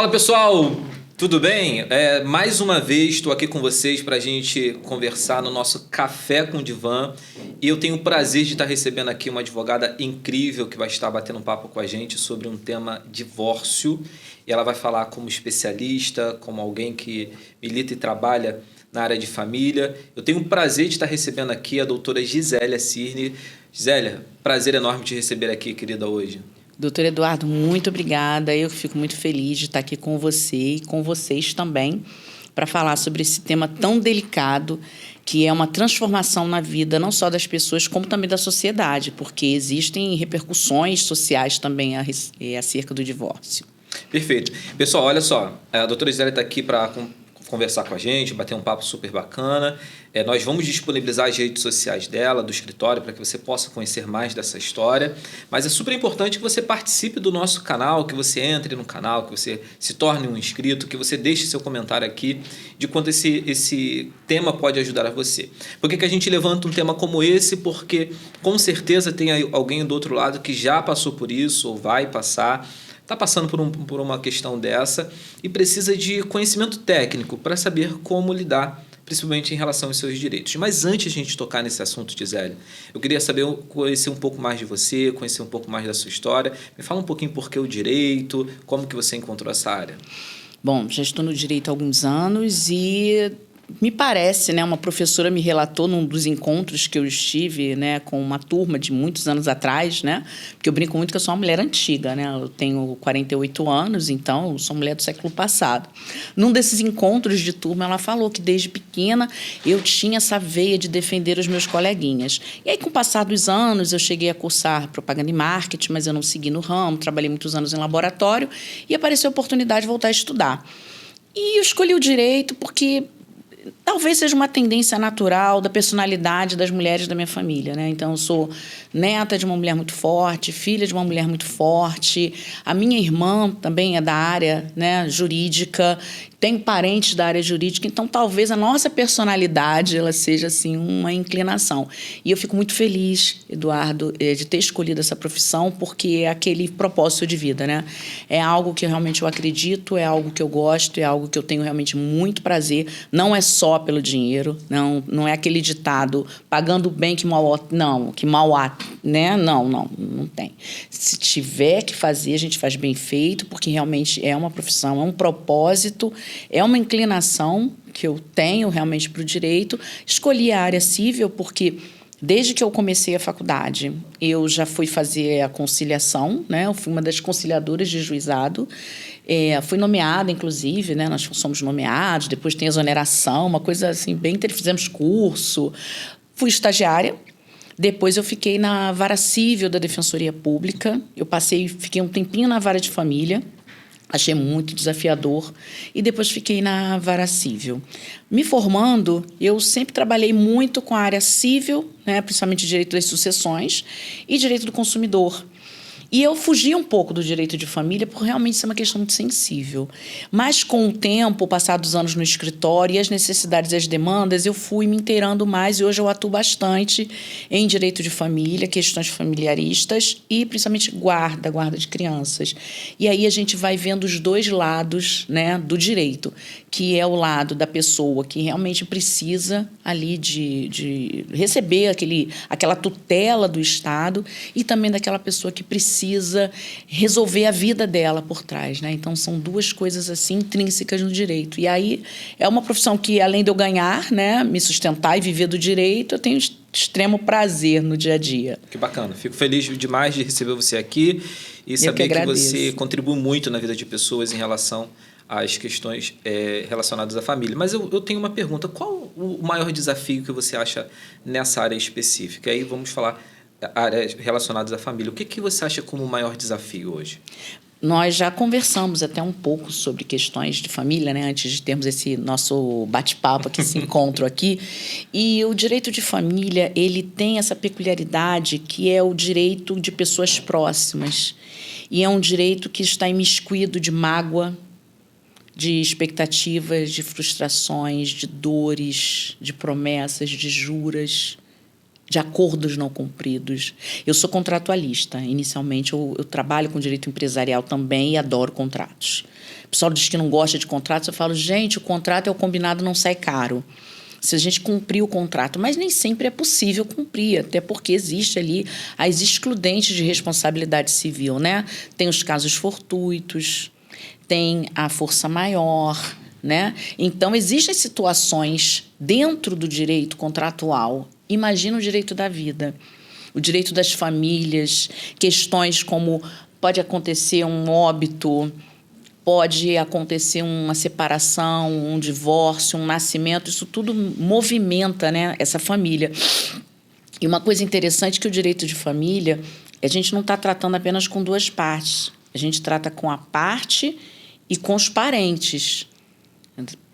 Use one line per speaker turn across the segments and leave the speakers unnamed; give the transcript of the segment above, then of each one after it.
Fala pessoal, tudo bem? Mais uma vez estou aqui com vocês para a gente conversar no nosso Café com Divã e eu tenho o prazer de estar recebendo aqui uma advogada incrível que vai estar batendo um papo com a gente sobre um tema divórcio e ela vai falar como especialista, como alguém que milita e trabalha na área de família. Eu tenho o prazer de estar recebendo aqui a doutora Gisélia Cirne. Gisélia, prazer enorme te receber aqui, querida, hoje.
Doutor Eduardo, muito obrigada. Eu fico muito feliz de estar aqui com você e com vocês também para falar sobre esse tema tão delicado que é uma transformação na vida não só das pessoas, como também da sociedade, porque existem repercussões sociais também acerca do divórcio.
Perfeito. Pessoal, olha só, a doutora Gisélia está aqui para conversar com a gente, bater um papo super bacana. Nós vamos disponibilizar as redes sociais dela, do escritório, para que você possa conhecer mais dessa história. Mas é super importante que você participe do nosso canal, que você entre no canal, que você se torne um inscrito, que você deixe seu comentário aqui de quanto esse tema pode ajudar a você. Por que a gente levanta um tema como esse? Porque com certeza tem alguém do outro lado que já passou por isso ou vai passar, está passando por uma questão dessa e precisa de conhecimento técnico para saber como lidar, principalmente em relação aos seus direitos. Mas antes de a gente tocar nesse assunto, Gisélia, eu queria conhecer um pouco mais de você, conhecer um pouco mais da sua história. Me fala um pouquinho por que o direito, como que você encontrou essa área.
Bom, já estou no direito há alguns anos e me parece, uma professora me relatou num dos encontros que eu estive, com uma turma de muitos anos atrás, porque eu brinco muito que eu sou uma mulher antiga, eu tenho 48 anos, então eu sou mulher do século passado. Num desses encontros de turma, ela falou que desde pequena eu tinha essa veia de defender os meus coleguinhas. E aí, com o passar dos anos, eu cheguei a cursar propaganda e marketing, mas eu não segui no ramo, trabalhei muitos anos em laboratório e apareceu a oportunidade de voltar a estudar. E eu escolhi o direito porque talvez seja uma tendência natural da personalidade das mulheres da minha família, Então, eu sou neta de uma mulher muito forte, filha de uma mulher muito forte. A minha irmã também é da área, jurídica. Tenho parentes da área jurídica, então talvez a nossa personalidade ela seja assim uma inclinação. E eu fico muito feliz, Eduardo, de ter escolhido essa profissão, porque é aquele propósito de vida, É algo que realmente eu acredito, é algo que eu gosto, é algo que eu tenho realmente muito prazer. Não é só pelo dinheiro, não é aquele ditado pagando bem que mal há, Não tem. Se tiver que fazer, a gente faz bem feito, porque realmente é uma profissão, é um propósito. É uma inclinação que eu tenho realmente para o direito. Escolhi a área civil porque, desde que eu comecei a faculdade, eu já fui fazer a conciliação, Eu fui uma das conciliadoras de juizado. Fui nomeada, inclusive, Nós somos nomeados, depois tem exoneração, uma coisa assim, bem... Fizemos curso. Fui estagiária. Depois eu fiquei na vara civil da Defensoria Pública. Fiquei um tempinho na vara de família. Achei muito desafiador. E depois fiquei na vara civil. Me formando, eu sempre trabalhei muito com a área civil, principalmente direito das sucessões e direito do consumidor. E eu fugi um pouco do direito de família, porque realmente isso é uma questão muito sensível. Mas, com o tempo, passados anos no escritório, e as necessidades e as demandas, eu fui me inteirando mais e hoje eu atuo bastante em direito de família, questões familiaristas e, principalmente, guarda de crianças. E aí a gente vai vendo os dois lados, do direito, que é o lado da pessoa que realmente precisa ali de receber aquela tutela do Estado e também daquela pessoa que precisa resolver a vida dela por trás, Então, são duas coisas assim intrínsecas no direito. E aí é uma profissão que, além de eu ganhar, me sustentar e viver do direito, eu tenho extremo prazer no dia a dia.
Que bacana. Fico feliz demais de receber você aqui e saber que você contribui muito na vida de pessoas em relação às questões relacionadas à família. Mas eu tenho uma pergunta. Qual o maior desafio que você acha nessa área específica? Aí vamos falar áreas relacionadas à família. O que você acha como o maior desafio hoje?
Nós já conversamos até um pouco sobre questões de família, antes de termos esse nosso bate-papo, esse encontro aqui. E o direito de família, ele tem essa peculiaridade que é o direito de pessoas próximas. E é um direito que está imiscuído de mágoa, de expectativas, de frustrações, de dores, de promessas, de juras, de acordos não cumpridos. Eu sou contratualista. Inicialmente, eu trabalho com direito empresarial também e adoro contratos. O pessoal diz que não gosta de contratos. Eu falo, gente, o contrato é o combinado, não sai caro. Se a gente cumprir o contrato, mas nem sempre é possível cumprir, até porque existe ali as excludentes de responsabilidade civil, né? Tem os casos fortuitos, tem a força maior, né? Então, existem situações dentro do direito contratual. Imagina o direito da vida, o direito das famílias, questões como pode acontecer um óbito, pode acontecer uma separação, um divórcio, um nascimento, isso tudo movimenta, né, essa família. E uma coisa interessante é que o direito de família, a gente não está tratando apenas com duas partes, a gente trata com a parte e com os parentes,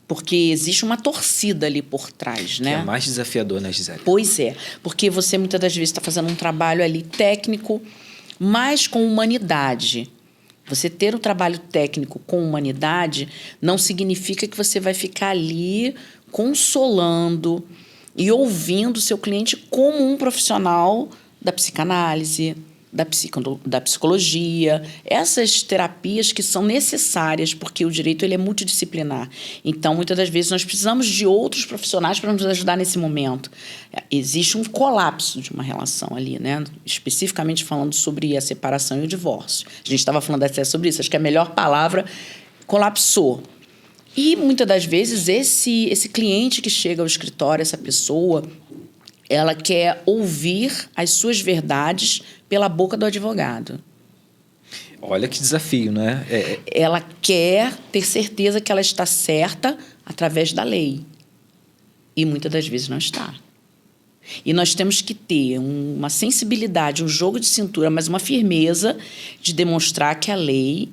porque existe uma torcida ali por trás, né?
Que é mais desafiador, né, Gisele?
Pois é, porque você muitas das vezes está fazendo um trabalho ali técnico, mas com humanidade. Você ter um trabalho técnico com humanidade não significa que você vai ficar ali consolando e ouvindo o seu cliente como um profissional da psicanálise, da psicologia, essas terapias que são necessárias, porque o direito ele é multidisciplinar. Então, muitas das vezes, nós precisamos de outros profissionais para nos ajudar nesse momento. Existe um colapso de uma relação ali, né? Especificamente falando sobre a separação e o divórcio. A gente estava falando até sobre isso, acho que a melhor palavra, colapsou. E, muitas das vezes, esse cliente que chega ao escritório, essa pessoa, ela quer ouvir as suas verdades pela boca do advogado.
Olha que desafio, né?
Ela quer ter certeza que ela está certa através da lei. E muitas das vezes não está. E nós temos que ter uma sensibilidade, um jogo de cintura, mas uma firmeza de demonstrar que a lei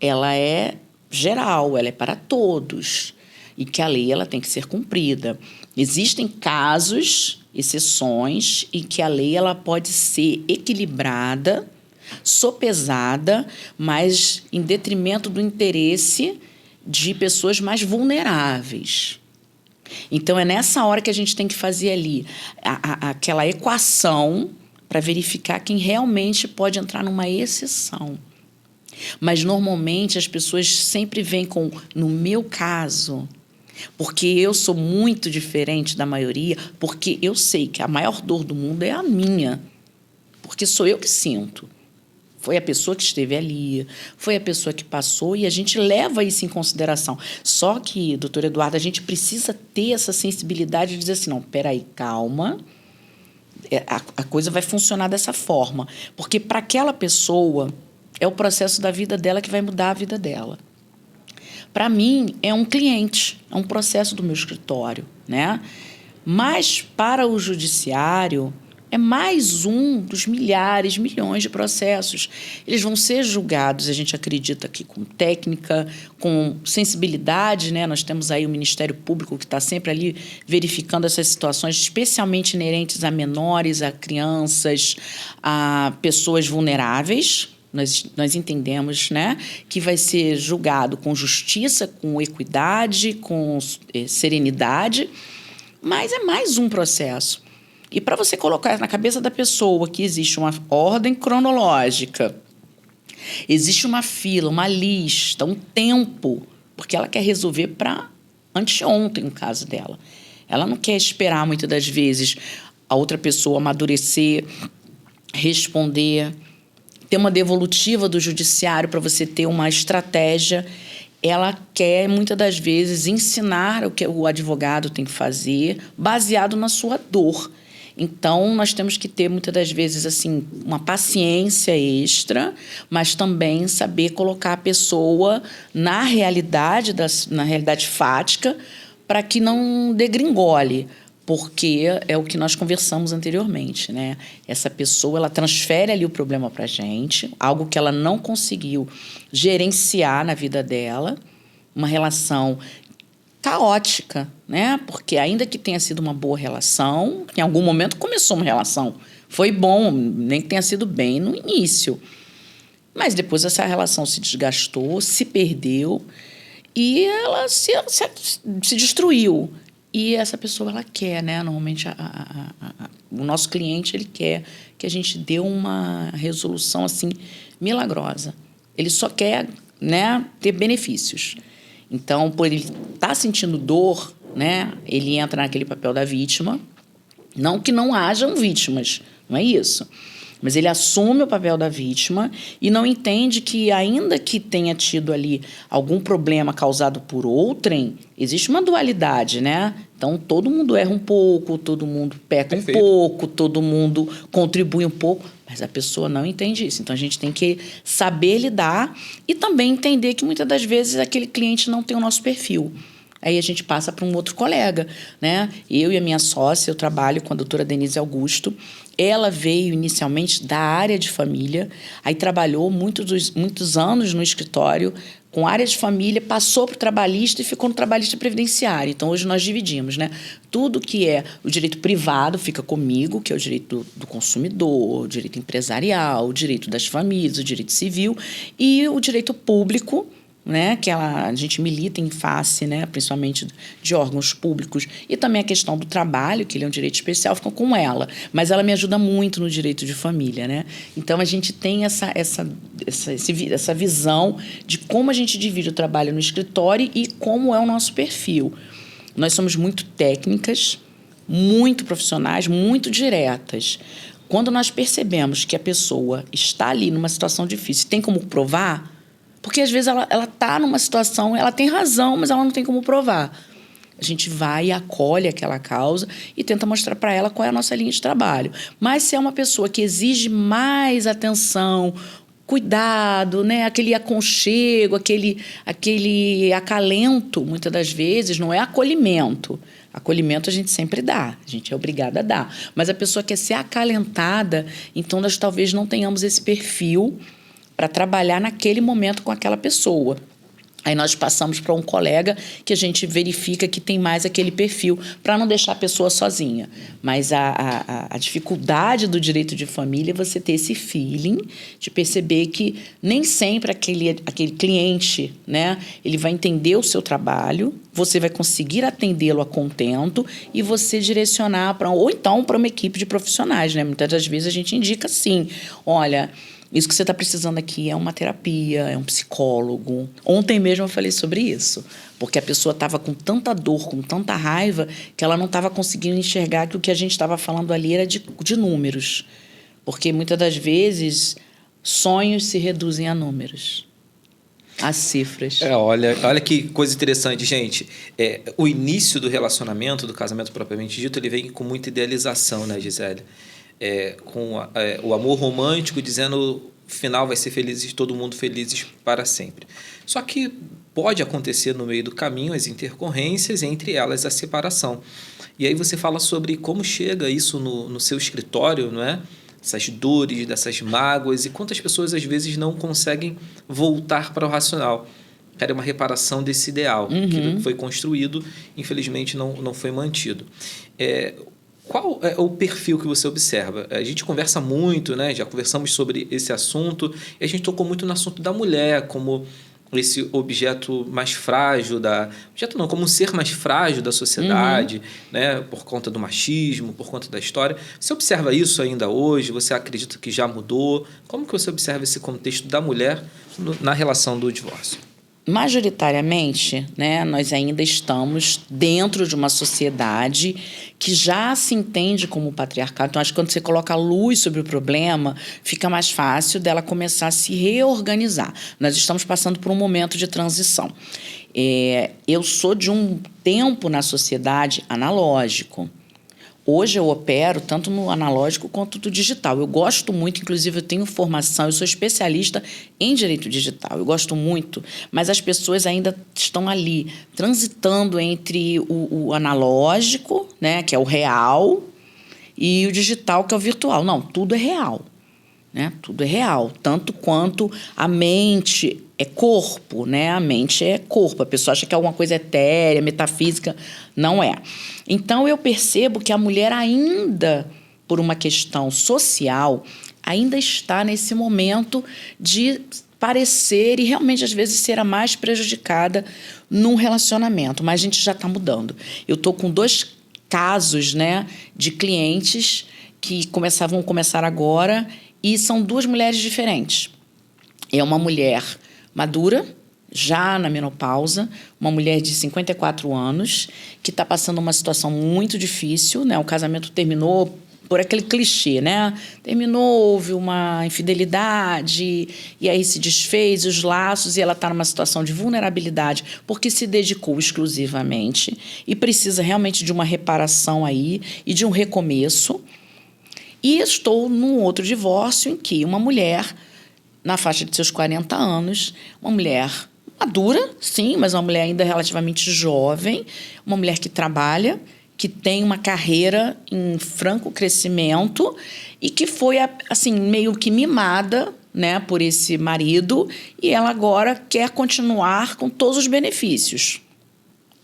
ela é geral, ela é para todos. E que a lei ela tem que ser cumprida. Existem casos, exceções, em que a lei ela pode ser equilibrada, sopesada, mas em detrimento do interesse de pessoas mais vulneráveis. Então, é nessa hora que a gente tem que fazer ali aquela equação para verificar quem realmente pode entrar numa exceção. Mas, normalmente, as pessoas sempre vêm com, no meu caso, porque eu sou muito diferente da maioria, porque eu sei que a maior dor do mundo é a minha, porque sou eu que sinto. Foi a pessoa que esteve ali, foi a pessoa que passou, e a gente leva isso em consideração. Só que, doutor Eduardo, a gente precisa ter essa sensibilidade de dizer assim, não, peraí, calma, a coisa vai funcionar dessa forma. Porque para aquela pessoa, é o processo da vida dela que vai mudar a vida dela. Para mim, é um cliente, é um processo do meu escritório, né? Mas, para o judiciário, é mais um dos milhares, milhões de processos. Eles vão ser julgados, a gente acredita aqui, com técnica, com sensibilidade, né? Nós temos aí o Ministério Público que está sempre ali verificando essas situações, especialmente inerentes a menores, a crianças, a pessoas vulneráveis. Nós entendemos, né, que vai ser julgado com justiça, com equidade, com serenidade, mas é mais um processo. E para você colocar na cabeça da pessoa que existe uma ordem cronológica, existe uma fila, uma lista, um tempo, porque ela quer resolver para anteontem, no caso dela. Ela não quer esperar, muitas das vezes, a outra pessoa amadurecer, responder, ter uma devolutiva do judiciário para você ter uma estratégia. Ela quer, muitas das vezes, ensinar o que o advogado tem que fazer, baseado na sua dor. Então, nós temos que ter, muitas das vezes, assim, uma paciência extra, mas também saber colocar a pessoa na realidade fática para que não degringole. Porque é o que nós conversamos anteriormente, né? Essa pessoa, ela transfere ali o problema para a gente, algo que ela não conseguiu gerenciar na vida dela, uma relação caótica, né? Porque ainda que tenha sido uma boa relação, em algum momento começou uma relação, foi bom, nem que tenha sido bem no início. Mas depois essa relação se desgastou, se perdeu e ela se destruiu. e essa pessoa, ela quer, né? Normalmente, o nosso cliente, ele quer que a gente dê uma resolução, assim, milagrosa. Ele só quer, né, ter benefícios. Então, por ele estar sentindo dor, né, ele entra naquele papel da vítima. Não que não hajam vítimas, não é isso. Mas ele assume o papel da vítima e não entende que, ainda que tenha tido ali algum problema causado por outrem, existe uma dualidade, né? Então, todo mundo erra um pouco, todo mundo peca um pouco, todo mundo contribui um pouco, mas a pessoa não entende isso. Então, a gente tem que saber lidar e também entender que, muitas das vezes, aquele cliente não tem o nosso perfil. Aí a gente passa para um outro colega, né? Eu e a minha sócia, eu trabalho com a doutora Denise Augusto. Ela veio inicialmente da área de família, aí trabalhou muitos anos no escritório com área de família, passou para o trabalhista e ficou no trabalhista previdenciário. Então, hoje nós dividimos, né? Tudo que é o direito privado fica comigo, que é o direito do consumidor, o direito empresarial, o direito das famílias, o direito civil, e o direito público, né, que a gente milita em face, né, principalmente de órgãos públicos, e também a questão do trabalho, que ele é um direito especial, fica com ela. Mas ela me ajuda muito no direito de família, né? Então, a gente tem essa visão de como a gente divide o trabalho no escritório e como é o nosso perfil. Nós somos muito técnicas, muito profissionais, muito diretas. Quando nós percebemos que a pessoa está ali numa situação difícil, tem como provar. Porque, às vezes, ela está numa situação, ela tem razão, mas ela não tem como provar. A gente vai e acolhe aquela causa e tenta mostrar para ela qual é a nossa linha de trabalho. Mas, se é uma pessoa que exige mais atenção, cuidado, né? Aquele aconchego, aquele acalento, muitas das vezes, não é acolhimento. Acolhimento a gente sempre dá, a gente é obrigada a dar. Mas a pessoa quer ser acalentada, então nós talvez não tenhamos esse perfil para trabalhar naquele momento com aquela pessoa. Aí nós passamos para um colega que a gente verifica que tem mais aquele perfil, para não deixar a pessoa sozinha. Mas a dificuldade do direito de família é você ter esse feeling de perceber que nem sempre aquele cliente, né, ele vai entender o seu trabalho, você vai conseguir atendê-lo a contento e você direcionar ou então para uma equipe de profissionais, né? Muitas das vezes a gente indica assim, olha, isso que você está precisando aqui é uma terapia, é um psicólogo. Ontem mesmo eu falei sobre isso, porque a pessoa estava com tanta dor, com tanta raiva, que ela não estava conseguindo enxergar que o que a gente estava falando ali era de números. Porque, muitas das vezes, sonhos se reduzem a números, a cifras.
Olha que coisa interessante, gente. O início do relacionamento, do casamento propriamente dito, ele vem com muita idealização, né, Gisele? Com o amor romântico dizendo o final vai ser feliz, todo mundo felizes para sempre. Só que pode acontecer no meio do caminho as intercorrências, entre elas a separação. E aí você fala sobre como chega isso no seu escritório, não é? Essas dores, dessas mágoas, e quantas pessoas às vezes não conseguem voltar para o racional. Era uma reparação desse ideal que foi construído, infelizmente não foi mantido. Qual é o perfil que você observa? A gente conversa muito, né? Já conversamos sobre esse assunto, e a gente tocou muito no assunto da mulher como esse objeto mais frágil como um ser mais frágil da sociedade, né? Por conta do machismo, por conta da história. Você observa isso ainda hoje? Você acredita que já mudou? Como que você observa esse contexto da mulher na relação do divórcio?
Majoritariamente, né, nós ainda estamos dentro de uma sociedade que já se entende como patriarcado. Então, acho que quando você coloca a luz sobre o problema, fica mais fácil dela começar a se reorganizar. Nós estamos passando por um momento de transição. Eu sou de um tempo na sociedade analógico. Hoje eu opero tanto no analógico quanto no digital. Eu gosto muito, inclusive eu tenho formação, eu sou especialista em direito digital. Eu gosto muito, mas as pessoas ainda estão ali, transitando entre o analógico, né, que é o real, e o digital, que é o virtual. Não, tudo é real. Né? Tudo é real, tanto quanto a mente é corpo, né? A mente é corpo. A pessoa acha que é alguma coisa etérea, metafísica. Não é. Então, eu percebo que a mulher ainda, por uma questão social, ainda está nesse momento de parecer e realmente, às vezes, ser a mais prejudicada num relacionamento. Mas a gente já está mudando. Eu estou com 2 casos, né, de clientes que vão começar agora e são 2 mulheres diferentes. É uma mulher madura, já na menopausa, uma mulher de 54 anos, que está passando uma situação muito difícil, né? O casamento terminou por aquele clichê, né? Terminou, houve uma infidelidade, e aí se desfez os laços, e ela está numa situação de vulnerabilidade, porque se dedicou exclusivamente e precisa realmente de uma reparação aí e de um recomeço. E estou num outro divórcio em que uma mulher, na faixa de seus 40 anos, uma mulher madura, sim, mas uma mulher ainda relativamente jovem, uma mulher que trabalha, que tem uma carreira em franco crescimento e que foi, assim, meio que mimada, né, por esse marido, e ela agora quer continuar com todos os benefícios.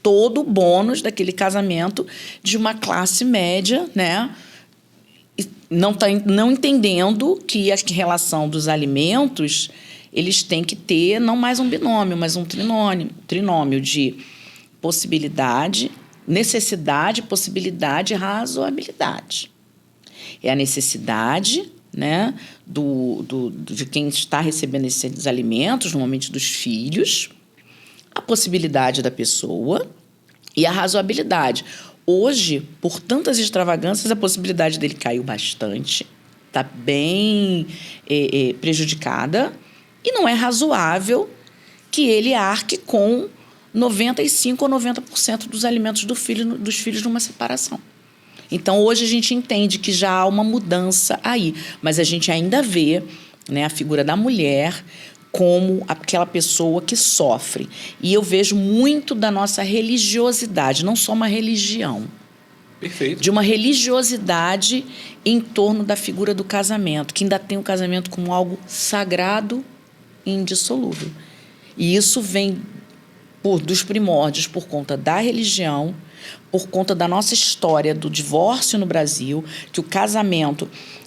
Todo o bônus daquele casamento de uma classe média, né? Não entendendo que a relação dos alimentos, eles têm que ter não mais um binômio, mas um trinômio de possibilidade, necessidade, possibilidade e razoabilidade. É a necessidade, né, de quem está recebendo esses alimentos, normalmente dos filhos, a possibilidade da pessoa e a razoabilidade. Hoje, por tantas extravagâncias, a possibilidade dele caiu bastante, está bem prejudicada, e não é razoável que ele arque com 95% ou 90% dos alimentos dos filhos numa separação. Então, hoje a gente entende que já há uma mudança aí, mas a gente ainda vê, né, a figura da mulher como aquela pessoa que sofre. E eu vejo muito da nossa religiosidade, não só uma religião.
Perfeito.
De uma religiosidade em torno da figura do casamento, que ainda tem o casamento como algo sagrado e indissolúvel. E isso vem dos primórdios, por conta da religião, por conta da nossa história do divórcio no Brasil, que o casamento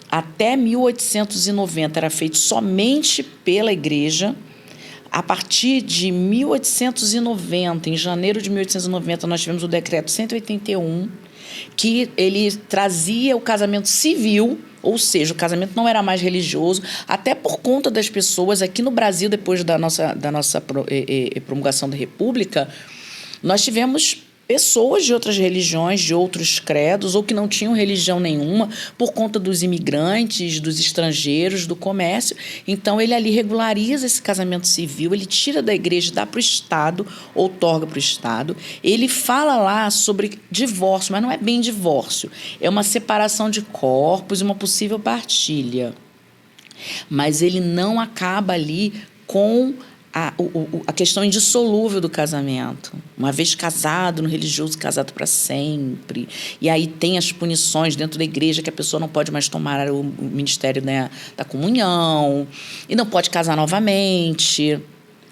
até 1890 era feito somente pela igreja. A partir de 1890, em janeiro de 1890, nós tivemos o decreto 181, que ele trazia o casamento civil, ou seja, o casamento não era mais religioso, até por conta das pessoas aqui no Brasil, depois da nossa promulgação da República, nós tivemos pessoas de outras religiões, de outros credos, ou que não tinham religião nenhuma, por conta dos imigrantes, dos estrangeiros, do comércio. Então, ele ali regulariza esse casamento civil, ele tira da igreja, dá para o Estado, outorga para o Estado. Ele fala lá sobre divórcio, mas não é bem divórcio. É uma separação de corpos, uma possível partilha. Mas ele não acaba ali com a questão indissolúvel do casamento. Uma vez casado, no religioso, casado para sempre. E aí tem as punições dentro da igreja, que a pessoa não pode mais tomar o ministério, né, da comunhão, e não pode casar novamente.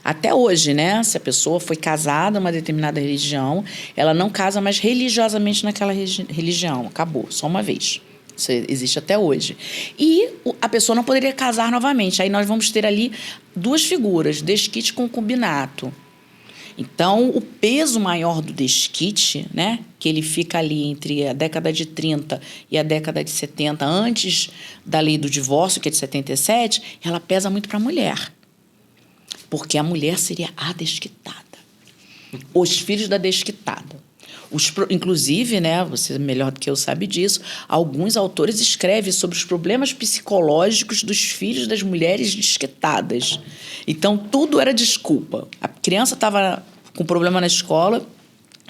Até hoje, né? Se a pessoa foi casada em uma determinada religião, ela não casa mais religiosamente naquela religião. Acabou, só uma vez. Isso existe até hoje. E a pessoa não poderia casar novamente. Aí nós vamos ter ali 2 figuras, desquite e concubinato. Então, o peso maior do desquite, né, que ele fica ali entre a década de 30 e a década de 70, antes da lei do divórcio, que é de 77, ela pesa muito para a mulher. Porque a mulher seria a desquitada. Os filhos da desquitada. Inclusive, né, você melhor do que eu sabe disso, alguns autores escrevem sobre os problemas psicológicos dos filhos das mulheres desquitadas. Então, tudo era desculpa. A criança estava com problema na escola,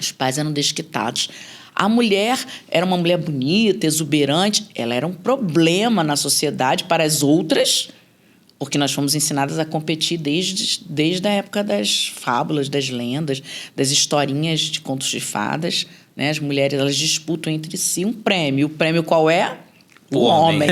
os pais eram desquitados. A mulher era uma mulher bonita, exuberante, ela era um problema na sociedade para as outras, porque nós fomos ensinadas a competir desde a época das fábulas, das lendas, das historinhas de contos de fadas, né? As mulheres, elas disputam entre si um prêmio. O prêmio qual é? O homem.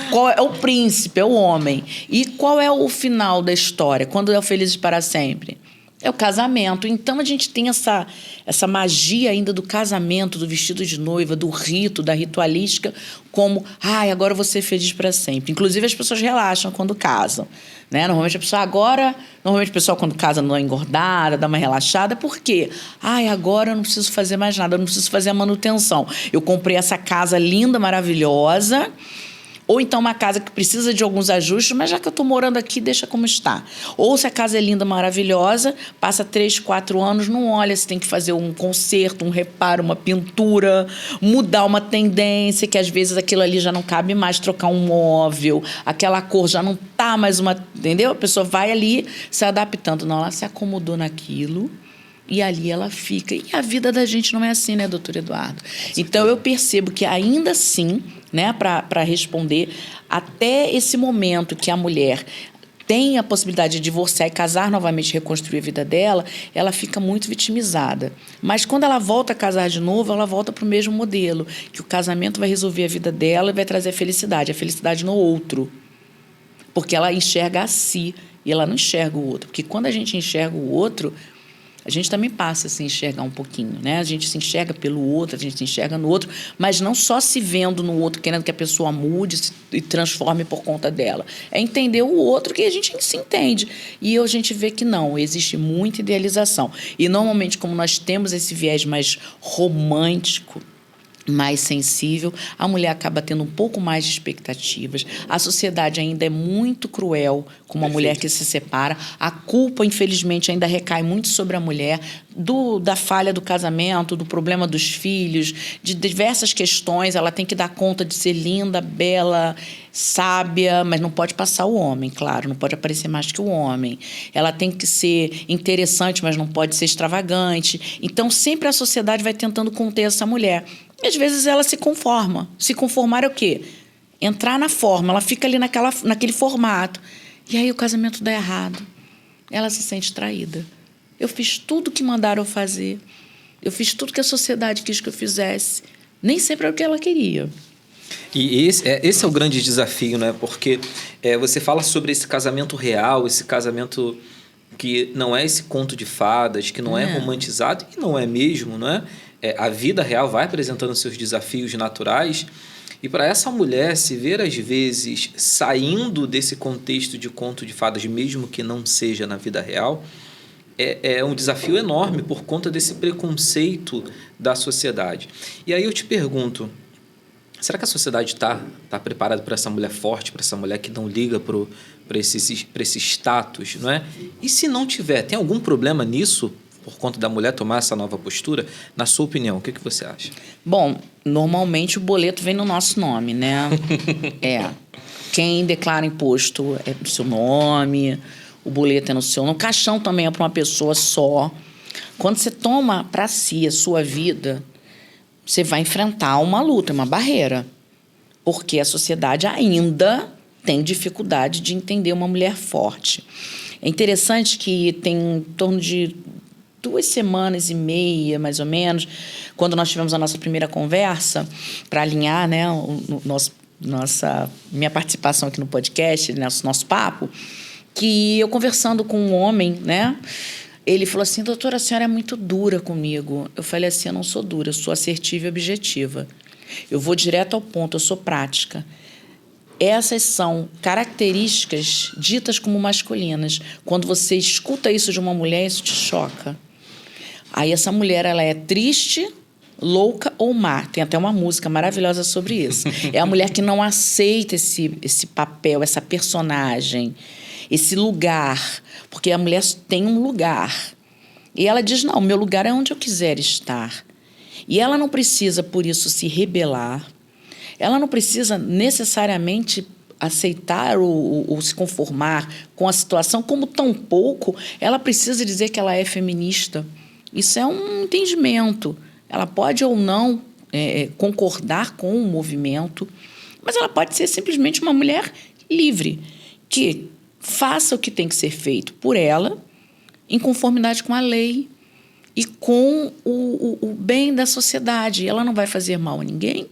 Qual é o príncipe? É o homem. E qual é o final da história? Quando é o Felizes para Sempre? É o casamento. Então, a gente tem essa magia ainda do casamento, do vestido de noiva, do rito, da ritualística, como, agora eu vou ser feliz para sempre. Inclusive, as pessoas relaxam quando casam, né? Normalmente, o pessoal, quando casa, dá uma engordada, dá uma relaxada. Por quê? Agora eu não preciso fazer mais nada, eu não preciso fazer a manutenção. Eu comprei essa casa linda, maravilhosa, ou então uma casa que precisa de alguns ajustes, mas já que eu estou morando aqui, deixa como está. Ou se a casa é linda, maravilhosa, passa 3, 4 anos, não olha se tem que fazer um conserto, um reparo, uma pintura, mudar uma tendência, que às vezes aquilo ali já não cabe mais, trocar um móvel, aquela cor já não está mais uma... Entendeu? A pessoa vai ali se adaptando. Não, ela se acomodou naquilo e ali ela fica. E a vida da gente não é assim, né, doutor Eduardo? Então, eu percebo que ainda assim, né, para responder, até esse momento que a mulher tem a possibilidade de divorciar e casar novamente, reconstruir a vida dela, ela fica muito vitimizada. Mas quando ela volta a casar de novo, ela volta para o mesmo modelo, que o casamento vai resolver a vida dela e vai trazer a felicidade no outro. Porque ela enxerga a si e ela não enxerga o outro. Porque quando a gente enxerga o outro, a gente também passa a se enxergar um pouquinho, né? A gente se enxerga pelo outro, a gente se enxerga no outro, mas não só se vendo no outro, querendo que a pessoa mude e transforme por conta dela. É entender o outro que a gente se entende. E a gente vê que não, existe muita idealização. E, normalmente, como nós temos esse viés mais romântico, mais sensível, a mulher acaba tendo um pouco mais de expectativas. A sociedade ainda é muito cruel com uma mulher que se separa. A culpa, infelizmente, ainda recai muito sobre a mulher, da falha do casamento, do problema dos filhos, de diversas questões. Ela tem que dar conta de ser linda, bela, sábia, mas não pode passar o homem, claro, não pode aparecer mais que o homem. Ela tem que ser interessante, mas não pode ser extravagante. Então, sempre a sociedade vai tentando conter essa mulher. E, às vezes, ela se conforma. Se conformar é o quê? Entrar na forma. Ela fica ali naquele formato. E aí o casamento dá errado. Ela se sente traída. Eu fiz tudo que mandaram eu fazer. Eu fiz tudo que a sociedade quis que eu fizesse. Nem sempre era o que ela queria.
E esse é o grande desafio, né? Porque você fala sobre esse casamento real, esse casamento que não é esse conto de fadas, que não é romantizado, e não é mesmo, não é? A vida real vai apresentando seus desafios naturais, e para essa mulher se ver, às vezes, saindo desse contexto de conto de fadas, mesmo que não seja na vida real, é um desafio enorme por conta desse preconceito da sociedade. E aí eu te pergunto, será que a sociedade está preparada para essa mulher forte, para essa mulher que não liga para esse status, não é? E se não tiver, tem algum problema nisso, por conta da mulher tomar essa nova postura? Na sua opinião, o que você acha?
Bom, normalmente o boleto vem no nosso nome, né? Quem declara imposto é o seu nome, o boleto é no seu nome, o caixão também é para uma pessoa só. Quando você toma para si a sua vida, você vai enfrentar uma luta, uma barreira, porque a sociedade ainda tem dificuldade de entender uma mulher forte. É interessante que tem em torno de 2 semanas e meia, mais ou menos, quando nós tivemos a nossa primeira conversa, para alinhar, né, minha participação aqui no podcast, nosso papo, que eu conversando com um homem, né, ele falou assim: doutora, a senhora é muito dura comigo. Eu falei assim: eu não sou dura, eu sou assertiva e objetiva. Eu vou direto ao ponto, eu sou prática. Essas são características ditas como masculinas. Quando você escuta isso de uma mulher, isso te choca. Aí essa mulher, ela é triste, louca ou má. Tem até uma música maravilhosa sobre isso. É a mulher que não aceita esse papel, essa personagem, esse lugar. Porque a mulher tem um lugar. E ela diz: não, meu lugar é onde eu quiser estar. E ela não precisa, por isso, se rebelar. Ela não precisa necessariamente aceitar ou se conformar com a situação, como tampouco ela precisa dizer que ela é feminista. Isso é um entendimento. Ela pode ou não concordar com o movimento, mas ela pode ser simplesmente uma mulher livre, que faça o que tem que ser feito por ela, em conformidade com a lei e com o bem da sociedade. Ela não vai fazer mal a ninguém,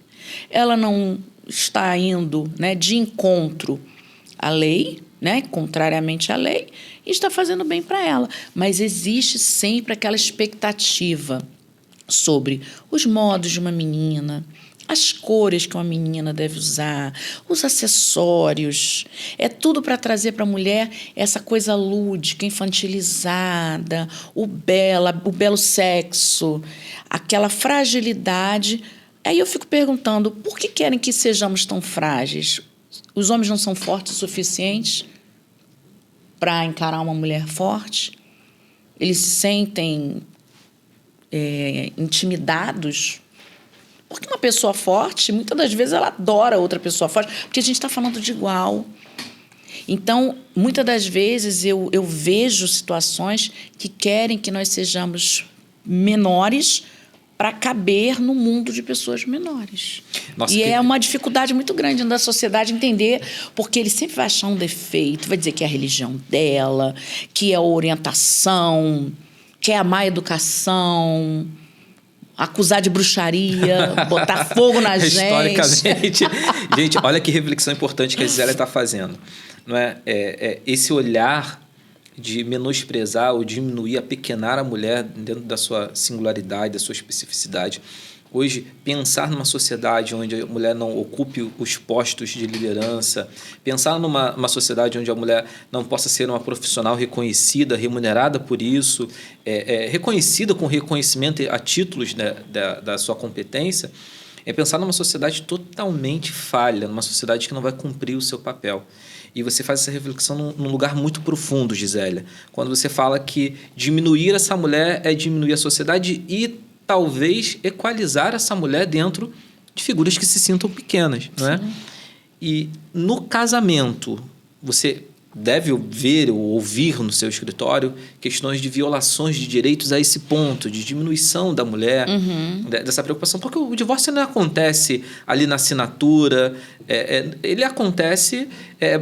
ela não está indo, né, de encontro à lei, né, contrariamente à lei, e está fazendo bem para ela. Mas existe sempre aquela expectativa sobre os modos de uma menina, as cores que uma menina deve usar, os acessórios. É tudo para trazer para a mulher essa coisa lúdica, infantilizada, o belo sexo, aquela fragilidade. Aí eu fico perguntando, por que querem que sejamos tão frágeis? Os homens não são fortes o suficiente para encarar uma mulher forte? Eles se sentem intimidados? Porque uma pessoa forte, muitas das vezes, ela adora outra pessoa forte, porque a gente está falando de igual. Então, muitas das vezes, eu vejo situações que querem que nós sejamos menores para caber no mundo de pessoas menores. Nossa, é uma dificuldade muito grande da sociedade entender, porque ele sempre vai achar um defeito, vai dizer que é a religião dela, que é a orientação, que é a má educação, acusar de bruxaria, botar fogo na gente.
Historicamente. Gente, olha que reflexão importante que a Gisele está fazendo. Não é? Esse olhar de menosprezar ou diminuir, apequenar a mulher dentro da sua singularidade, da sua especificidade. Hoje, pensar numa sociedade onde a mulher não ocupe os postos de liderança, pensar numa sociedade onde a mulher não possa ser uma profissional reconhecida, remunerada por isso, reconhecida com reconhecimento a títulos da sua competência, é pensar numa sociedade totalmente falha, numa sociedade que não vai cumprir o seu papel. E você faz essa reflexão num lugar muito profundo, Gisélia, quando você fala que diminuir essa mulher é diminuir a sociedade e talvez equalizar essa mulher dentro de figuras que se sintam pequenas, não é? E no casamento, você deve ver ou ouvir no seu escritório questões de violações de direitos a esse ponto, de diminuição da mulher, dessa preocupação, porque o divórcio não acontece ali na assinatura, ele acontece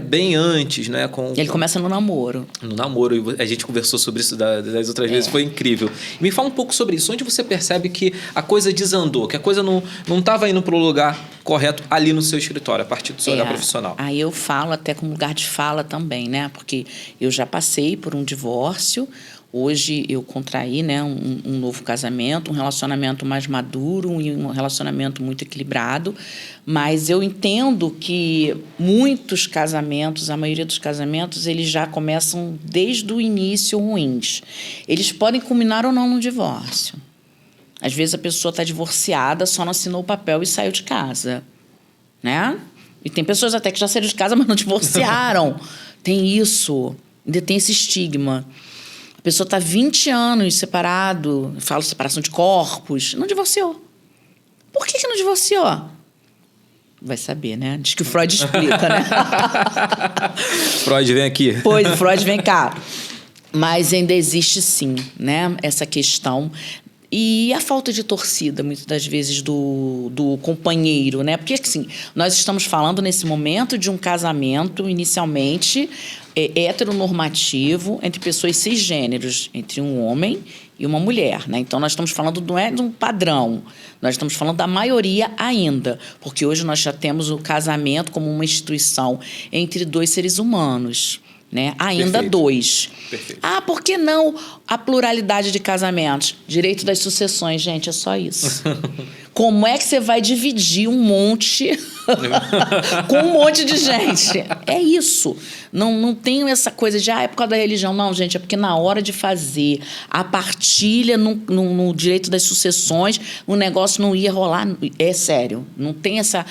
bem antes, né?
Ele começa no namoro.
No namoro, e a gente conversou sobre isso das outras vezes, foi incrível. Me fala um pouco sobre isso, onde você percebe que a coisa desandou, que a coisa não estava indo para o lugar correto ali no seu escritório, a partir do seu olhar profissional.
Aí eu falo até como lugar de fala também, né? Porque eu já passei por um divórcio, hoje eu contraí, né, um novo casamento, um relacionamento mais maduro e um relacionamento muito equilibrado, mas eu entendo que muitos casamentos, a maioria dos casamentos, eles já começam desde o início ruins. Eles podem culminar ou não no divórcio. Às vezes a pessoa está divorciada, só não assinou o papel e saiu de casa, né? E tem pessoas até que já saíram de casa, mas não divorciaram. Tem isso, ainda tem esse estigma. A pessoa está 20 anos separado, eu falo separação de corpos, não divorciou. Por que não divorciou? Vai saber, né? Diz que o Freud explica, né?
Freud, vem aqui.
Pois, Freud, vem cá. Mas ainda existe, sim, né? Essa questão. E a falta de torcida, muitas das vezes, do companheiro, né? Porque, assim, nós estamos falando, nesse momento, de um casamento, inicialmente, heteronormativo, entre pessoas cisgêneros, entre um homem e uma mulher, né? Então, nós estamos falando, não é de um padrão, nós estamos falando da maioria ainda, porque hoje nós já temos o casamento como uma instituição entre dois seres humanos, né? Ainda
Perfeito.
2.
Perfeito.
Ah, por que não a pluralidade de casamentos? Direito das sucessões, gente, é só isso. Como é que você vai dividir um monte com um monte de gente? É isso. Não tem essa coisa de, é por causa da religião. Não, gente, é porque na hora de fazer a partilha no direito das sucessões, o negócio não ia rolar. É sério. Não tem essa...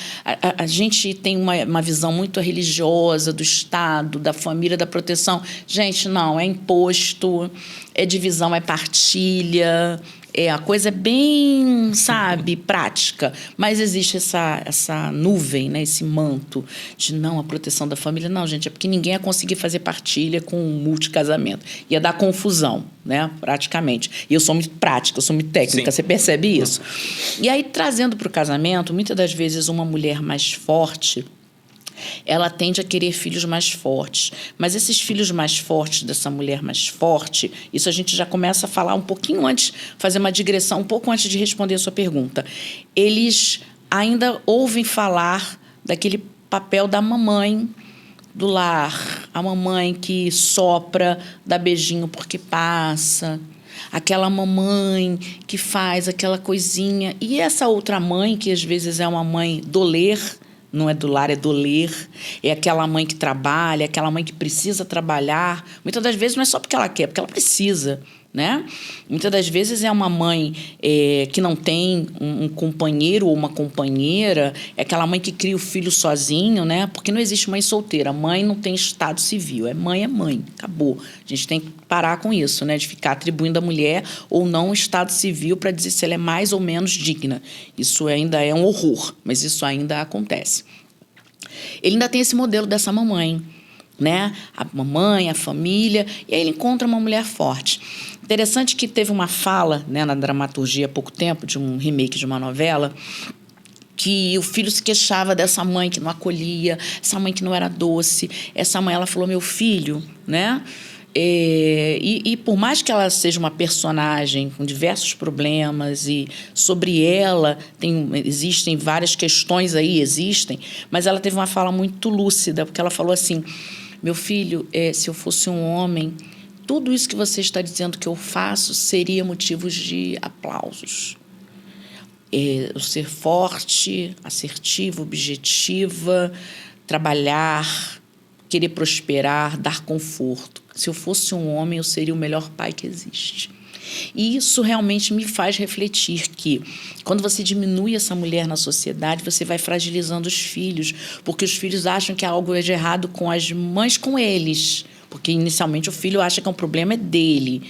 A gente tem uma visão muito religiosa do Estado, da família, da proteção. Gente, não, é imposto, é divisão, é partilha... A coisa é bem, sabe, prática. Mas existe essa nuvem, né, esse manto de não, a proteção da família. Não, gente, é porque ninguém ia conseguir fazer partilha com um multicasamento. Ia dar confusão, né, praticamente. E eu sou muito prática, eu sou muito técnica, Sim. Você percebe isso? E aí, trazendo para o casamento, muitas das vezes uma mulher mais forte, ela tende a querer filhos mais fortes. Mas esses filhos mais fortes, dessa mulher mais forte, isso a gente já começa a falar um pouquinho antes, fazer uma digressão, um pouco antes de responder a sua pergunta. Eles ainda ouvem falar daquele papel da mamãe do lar, a mamãe que sopra, dá beijinho porque passa, aquela mamãe que faz aquela coisinha. E essa outra mãe, que às vezes é uma mãe doler, não é do lar, é doler, é aquela mãe que trabalha, aquela mãe que precisa trabalhar. Muitas das vezes não é só porque ela quer, porque ela precisa, né? Muitas das vezes é uma mãe que não tem um companheiro ou uma companheira, é aquela mãe que cria o filho sozinho, né? Porque não existe mãe solteira, mãe não tem estado civil, é mãe, acabou. A gente tem que parar com isso, né? De ficar atribuindo à mulher ou não um estado civil para dizer se ela é mais ou menos digna. Isso ainda é um horror, mas isso ainda acontece. Ele ainda tem esse modelo dessa mamãe, né? A mamãe, a família, e aí ele encontra uma mulher forte. Interessante que teve uma fala, né, na dramaturgia há pouco tempo, de um remake de uma novela, que o filho se queixava dessa mãe que não acolhia, essa mãe que não era doce. Essa mãe, ela falou, meu filho, né? E por mais que ela seja uma personagem com diversos problemas e sobre ela existem várias questões aí, mas ela teve uma fala muito lúcida, porque ela falou assim, meu filho, se eu fosse um homem, tudo isso que você está dizendo que eu faço seria motivos de aplausos. Eu ser forte, assertiva, objetiva, trabalhar, querer prosperar, dar conforto. Se eu fosse um homem, eu seria o melhor pai que existe. E isso realmente me faz refletir que, quando você diminui essa mulher na sociedade, você vai fragilizando os filhos, porque os filhos acham que há algo de errado com as mães, com eles. Porque, inicialmente, o filho acha que o problema é dele.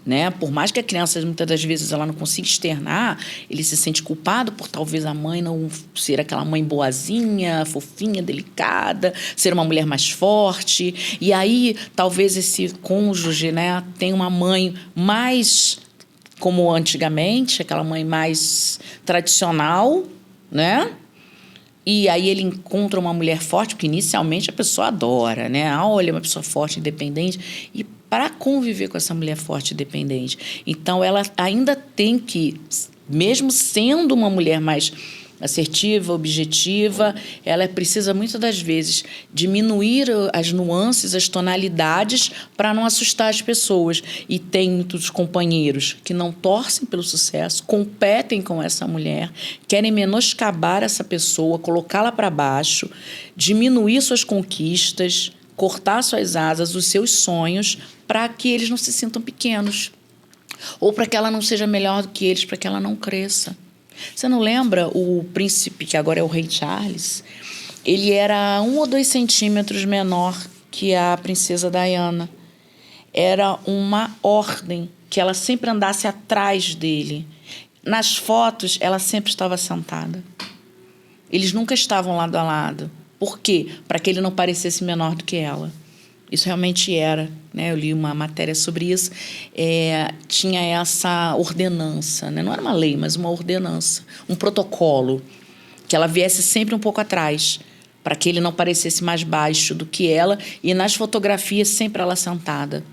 Né? Por mais que a criança, muitas das vezes, ela não consiga externar, ele se sente culpado por talvez a mãe não ser aquela mãe boazinha, fofinha, delicada, ser uma mulher mais forte. E aí, talvez esse cônjuge, né, tenha uma mãe mais como antigamente, aquela mãe mais tradicional, né? E aí ele encontra uma mulher forte, porque inicialmente a pessoa adora, né? Olha, uma pessoa forte, independente. E para conviver com essa mulher forte e dependente. Então, ela ainda tem que, mesmo sendo uma mulher mais assertiva, objetiva, ela precisa, muitas das vezes, diminuir as nuances, as tonalidades, para não assustar as pessoas. E tem muitos companheiros que não torcem pelo sucesso, competem com essa mulher, querem menoscabar essa pessoa, colocá-la para baixo, diminuir suas conquistas, cortar suas asas, os seus sonhos, para que eles não se sintam pequenos. Ou para que ela não seja melhor do que eles, para que ela não cresça. Você não lembra o príncipe, que agora é o rei Charles? Ele era 1 ou 2 centímetros menor que a princesa Diana. Era uma ordem que ela sempre andasse atrás dele. Nas fotos, ela sempre estava sentada. Eles nunca estavam lado a lado. Por quê? Para que ele não parecesse menor do que ela. Isso realmente era, né? Eu li uma matéria sobre isso. Tinha essa ordenança, né? Não era uma lei, mas uma ordenança, um protocolo, que ela viesse sempre um pouco atrás, para que ele não parecesse mais baixo do que ela, e nas fotografias sempre ela sentada.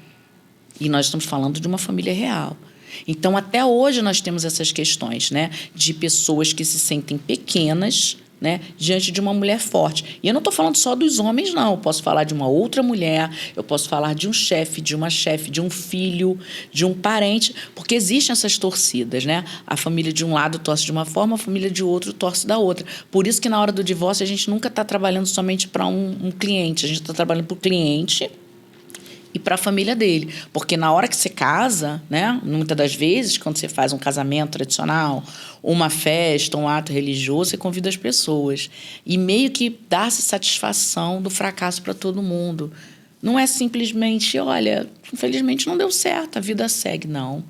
E nós estamos falando de uma família real. Então, até hoje nós temos essas questões, né? De pessoas que se sentem pequenas, né, diante de uma mulher forte. E eu não estou falando só dos homens, não. Eu posso falar de uma outra mulher, eu posso falar de um chefe, de uma chefe, de um filho, de um parente, porque existem essas torcidas, né? A família de um lado torce de uma forma, a família de outro torce da outra. Por isso que, na hora do divórcio, a gente nunca está trabalhando somente para um cliente, a gente está trabalhando para o cliente e para a família dele. Porque na hora que você casa, né, muitas das vezes, quando você faz um casamento tradicional, uma festa, um ato religioso, você convida as pessoas. E meio que dá-se satisfação do fracasso para todo mundo. Não é simplesmente, olha, infelizmente não deu certo, a vida segue. Não.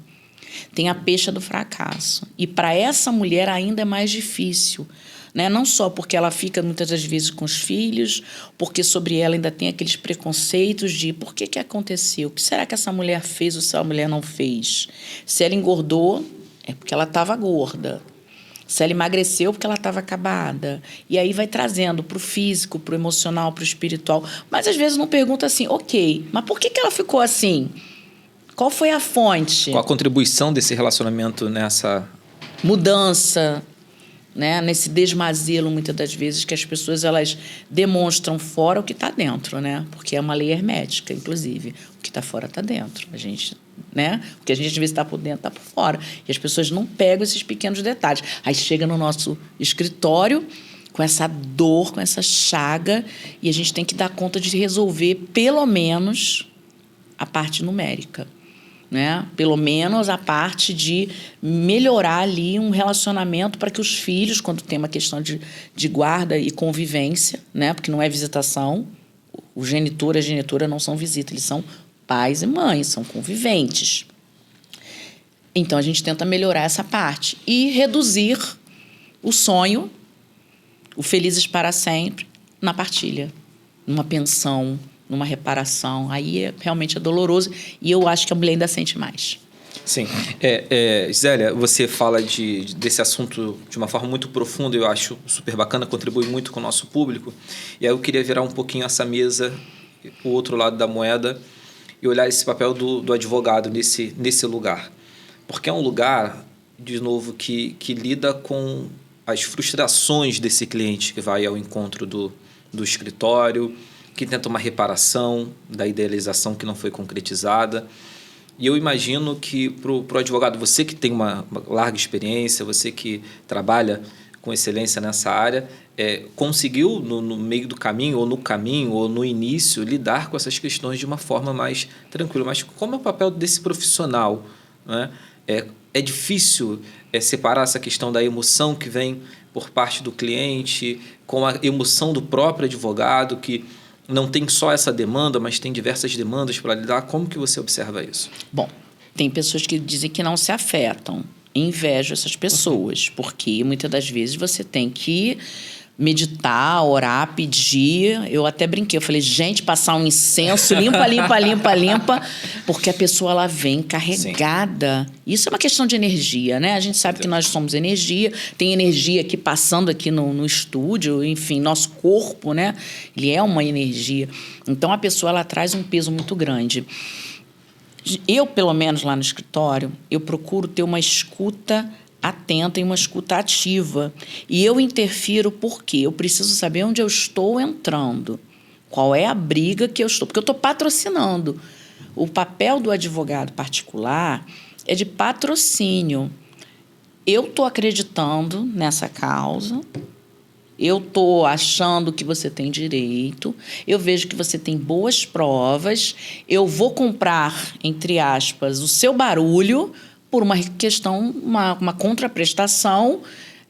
Tem a pecha do fracasso. E para essa mulher ainda é mais difícil. Né? Não só porque ela fica muitas das vezes com os filhos, porque sobre ela ainda tem aqueles preconceitos de por que aconteceu, o que será que essa mulher fez ou se a mulher não fez. Se ela engordou, é porque ela estava gorda. Se ela emagreceu, porque ela estava acabada. E aí vai trazendo para o físico, para o emocional, para o espiritual. Mas às vezes não pergunta assim, ok, mas por que ela ficou assim? Qual foi a fonte?
Qual a contribuição desse relacionamento nessa
mudança? né? Nesse desmazelo, muitas das vezes, que as pessoas elas demonstram fora o que está dentro, né? Porque é uma lei hermética, inclusive. O que está fora está dentro. A gente, né? O que a gente às vezes está por dentro está por fora. E as pessoas não pegam esses pequenos detalhes. Aí chega no nosso escritório com essa dor, com essa chaga, e a gente tem que dar conta de resolver, pelo menos, a parte numérica. Né? Pelo menos a parte de melhorar ali um relacionamento para que os filhos, quando tem uma questão de guarda e convivência, né? Porque não é visitação, o genitor e a genitora não são visita, eles são pais e mães, são conviventes. Então, a gente tenta melhorar essa parte e reduzir o sonho, o felizes para sempre, na partilha, numa pensão, numa reparação. Aí realmente é doloroso e eu acho que a mulher ainda sente mais.
Sim. Zélia, você fala desse assunto de uma forma muito profunda, eu acho super bacana, contribui muito com o nosso público. E aí eu queria virar um pouquinho essa mesa, o outro lado da moeda, e olhar esse papel do advogado nesse lugar. Porque é um lugar, de novo, que lida com as frustrações desse cliente que vai ao encontro do escritório, que tenta uma reparação da idealização que não foi concretizada. E eu imagino que para o advogado, você que tem uma larga experiência, você que trabalha com excelência nessa área, conseguiu no meio do caminho, ou no início, lidar com essas questões de uma forma mais tranquila. Mas como é o papel desse profissional, né? É difícil separar essa questão da emoção que vem por parte do cliente com a emoção do próprio advogado, que não tem só essa demanda, mas tem diversas demandas para lidar. Como que você observa isso?
Bom, tem pessoas que dizem que não se afetam. Invejo essas pessoas, porque muitas das vezes você tem que meditar, orar, pedir. Eu até brinquei, eu falei, gente, passar um incenso, limpa, porque a pessoa ela vem carregada. Sim. Isso é uma questão de energia, né? A gente sabe que nós somos energia, tem energia aqui passando aqui no estúdio, enfim, nosso corpo, né? Ele é uma energia. Então, a pessoa ela traz um peso muito grande. Eu, pelo menos lá no escritório, eu procuro ter uma escuta atenta e uma escuta ativa. E eu interfiro porque eu preciso saber onde eu estou entrando, qual é a briga que eu estou, porque eu estou patrocinando. O papel do advogado particular é de patrocínio. Eu estou acreditando nessa causa, eu estou achando que você tem direito, eu vejo que você tem boas provas, eu vou comprar, entre aspas, o seu barulho por uma questão, uma contraprestação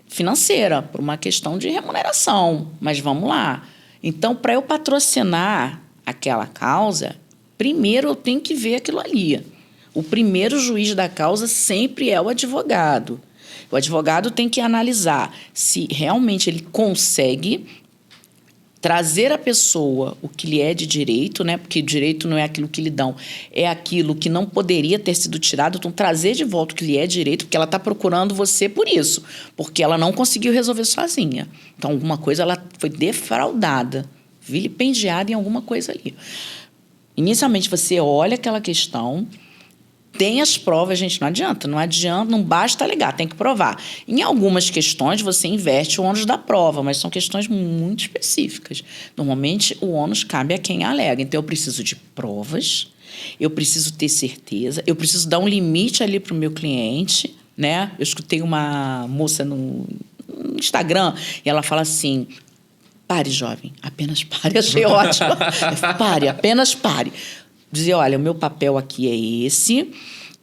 financeira, por uma questão de remuneração. Mas vamos lá. Então, para eu patrocinar aquela causa, primeiro eu tenho que ver aquilo ali. O primeiro juiz da causa sempre é o advogado. O advogado tem que analisar se realmente ele consegue trazer à pessoa o que lhe é de direito, né? Porque direito não é aquilo que lhe dão, é aquilo que não poderia ter sido tirado. Então, trazer de volta o que lhe é direito, porque ela está procurando você por isso, porque ela não conseguiu resolver sozinha. Então, alguma coisa ela foi defraudada, vilipendiada em alguma coisa ali. Inicialmente, você olha aquela questão, tem as provas, gente, não adianta, não basta alegar, tem que provar. Em algumas questões, você inverte o ônus da prova, mas são questões muito específicas. Normalmente, o ônus cabe a quem alega. Então, eu preciso de provas, eu preciso ter certeza, eu preciso dar um limite ali para o meu cliente, né? Eu escutei uma moça no Instagram e ela fala assim: pare, jovem, apenas pare. Achei ótimo. Pare, apenas pare. Dizer, olha, o meu papel aqui é esse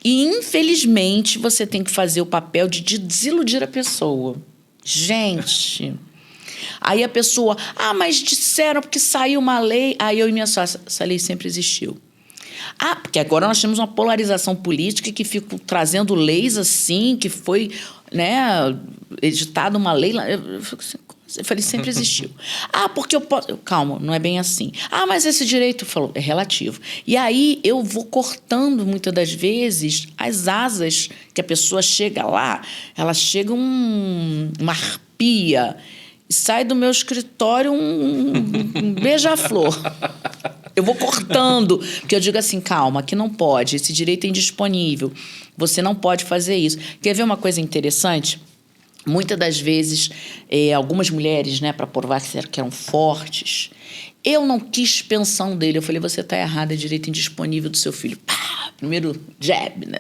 e, infelizmente, você tem que fazer o papel de desiludir a pessoa. Gente, aí a pessoa, mas disseram porque saiu uma lei. Aí eu e minha sócia, essa lei sempre existiu. Porque agora nós temos uma polarização política que fica trazendo leis assim, que foi, né, editada uma lei. Eu fico assim, eu falei, sempre existiu. Porque eu posso... Calma, não é bem assim. Mas esse direito, falou, é relativo. E aí eu vou cortando, muitas das vezes, as asas que a pessoa chega lá, ela chega uma arpia e sai do meu escritório um beija-flor. Eu vou cortando, porque eu digo assim, calma, aqui não pode, esse direito é indisponível, você não pode fazer isso. Quer ver uma coisa interessante? Muitas das vezes, algumas mulheres, né, para provar que eram fortes, eu não quis pensão dele. Eu falei, você está errada, é direito indisponível do seu filho. Pá, primeiro jab, né?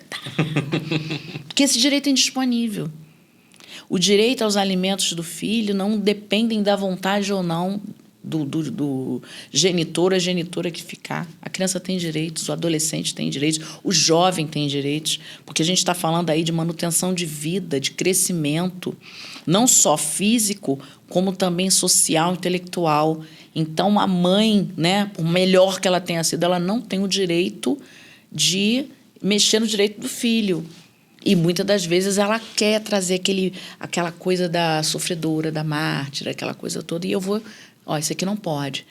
Porque esse direito é indisponível. O direito aos alimentos do filho não dependem da vontade ou não do genitor, a genitora que ficar. A criança tem direitos, o adolescente tem direitos, o jovem tem direitos, porque a gente está falando aí de manutenção de vida, de crescimento, não só físico, como também social, intelectual. Então, a mãe, né, por melhor que ela tenha sido, ela não tem o direito de mexer no direito do filho. E muitas das vezes ela quer trazer aquela coisa da sofredora, da mártir, aquela coisa toda, e eu vou... isso aqui não pode.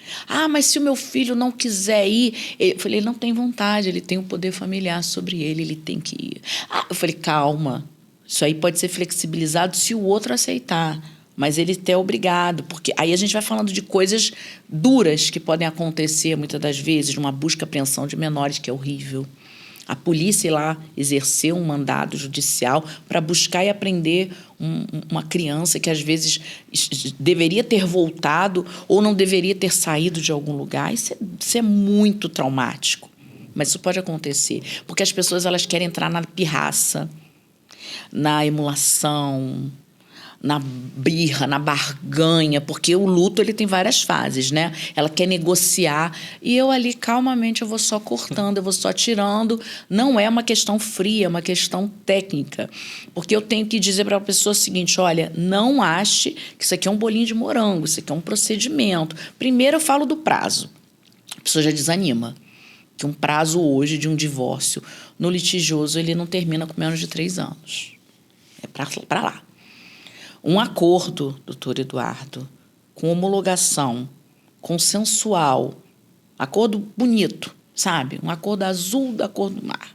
Mas se o meu filho não quiser ir... Eu falei, ele não tem vontade, ele tem o poder familiar sobre ele, ele tem que ir. Eu falei, calma, isso aí pode ser flexibilizado se o outro aceitar, mas ele é obrigado, porque aí a gente vai falando de coisas duras que podem acontecer, muitas das vezes, uma busca e apreensão de menores, que é horrível. A polícia lá exerceu um mandado judicial para buscar e apreender uma criança que, às vezes, deveria ter voltado ou não deveria ter saído de algum lugar. Isso é muito traumático. Mas isso pode acontecer, porque as pessoas elas querem entrar na pirraça, na emulação, na birra, na barganha, porque o luto ele tem várias fases, né? Ela quer negociar e eu ali calmamente eu vou só cortando, eu vou só tirando. Não é uma questão fria, é uma questão técnica, porque eu tenho que dizer para a pessoa o seguinte: olha, não ache que isso aqui é um bolinho de morango, isso aqui é um procedimento. Primeiro eu falo do prazo, a pessoa já desanima, que um prazo hoje de um divórcio no litigioso ele não termina com menos de 3 anos, é para lá. Um acordo, doutor Eduardo, com homologação, consensual, acordo bonito, sabe? Um acordo azul da cor do mar.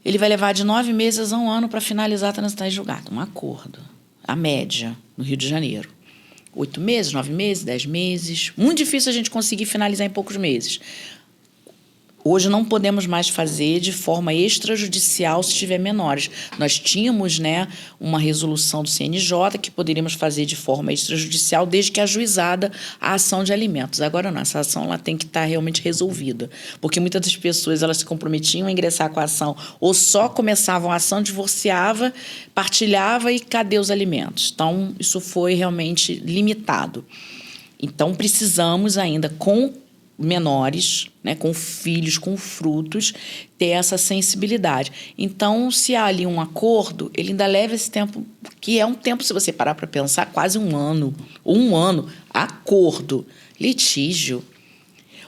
Ele vai levar de 9 meses a 1 ano para finalizar a transitar em julgado. Um acordo. A média, no Rio de Janeiro. 8 meses, 9 meses, 10 meses. Muito difícil a gente conseguir finalizar em poucos meses. Hoje não podemos mais fazer de forma extrajudicial se tiver menores. Nós tínhamos, né, uma resolução do CNJ que poderíamos fazer de forma extrajudicial desde que ajuizada a ação de alimentos. Agora não, essa ação ela tem que estar realmente resolvida, porque muitas das pessoas elas se comprometiam a ingressar com a ação ou só começavam a ação, divorciava, partilhava e cadê os alimentos? Então, isso foi realmente limitado. Então, precisamos ainda, com menores, né, com filhos, com frutos, ter essa sensibilidade. Então, se há ali um acordo, ele ainda leva esse tempo, que é um tempo, se você parar para pensar, quase 1 ano. 1 ano, acordo, litígio.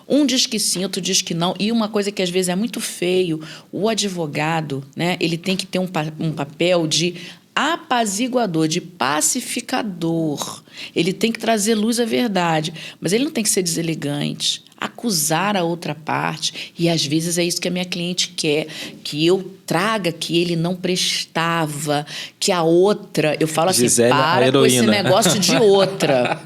Um diz que sim, outro diz que não. E uma coisa que às vezes é muito feio, o advogado, né, ele tem que ter um papel de apaziguador, de pacificador. Ele tem que trazer luz à verdade, mas ele não tem que ser deselegante, acusar a outra parte, e às vezes é isso que a minha cliente quer, que eu traga que ele não prestava, que a outra... Eu falo assim,
Gisele,
para com esse negócio de outra.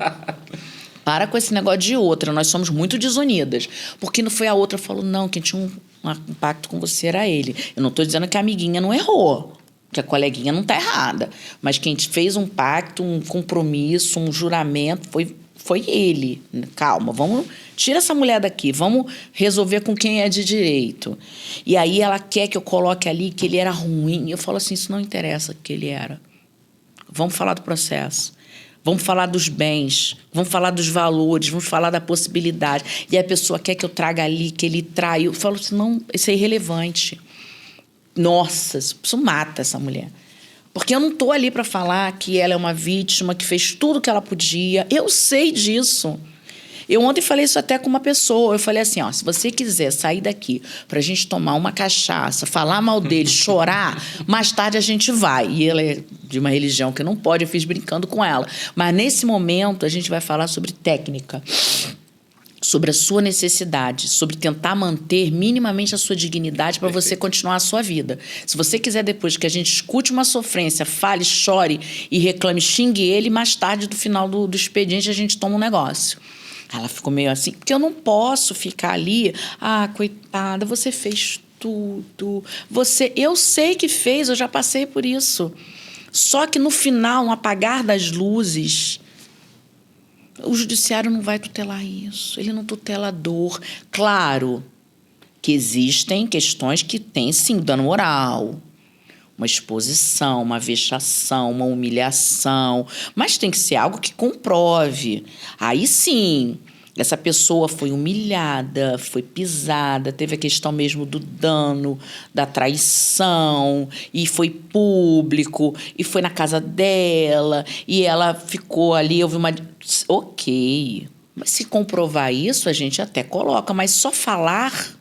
Para com esse negócio de outra. Nós somos muito desunidas. Porque não foi a outra que falou, não, quem tinha um pacto com você era ele. Eu não estou dizendo que a amiguinha não errou, que a coleguinha não está errada. Mas quem fez um pacto, um compromisso, um juramento, foi ele. Calma, tira essa mulher daqui, vamos resolver com quem é de direito. E aí ela quer que eu coloque ali que ele era ruim. Eu falo assim, isso não interessa que ele era. Vamos falar do processo. Vamos falar dos bens, vamos falar dos valores, vamos falar da possibilidade. E a pessoa quer que eu traga ali, que ele traiu. Eu falo assim, não, isso é irrelevante. Nossa, isso mata essa mulher. Porque eu não estou ali para falar que ela é uma vítima, que fez tudo o que ela podia. Eu sei disso. Eu ontem falei isso até com uma pessoa. Eu falei assim, se você quiser sair daqui para a gente tomar uma cachaça, falar mal dele, chorar, mais tarde a gente vai. E ela é de uma religião que não pode, eu fiz brincando com ela. Mas, nesse momento, a gente vai falar sobre técnica, sobre a sua necessidade, sobre tentar manter minimamente a sua dignidade para você continuar a sua vida. Se você quiser, depois que a gente escute uma sofrência, fale, chore e reclame, xingue ele, mais tarde, no final do expediente, a gente toma um negócio. Ela ficou meio assim, porque eu não posso ficar ali, coitada, você fez tudo. Eu sei que fez, eu já passei por isso. Só que no final, no apagar das luzes, o judiciário não vai tutelar isso. Ele não tutela a dor. Claro que existem questões que têm, sim, dano moral, uma exposição, uma vexação, uma humilhação, mas tem que ser algo que comprove. Aí sim, essa pessoa foi humilhada, foi pisada, teve a questão mesmo do dano, da traição, e foi público, e foi na casa dela, e ela ficou ali, houve uma... Ok, mas se comprovar isso, a gente até coloca, mas só falar...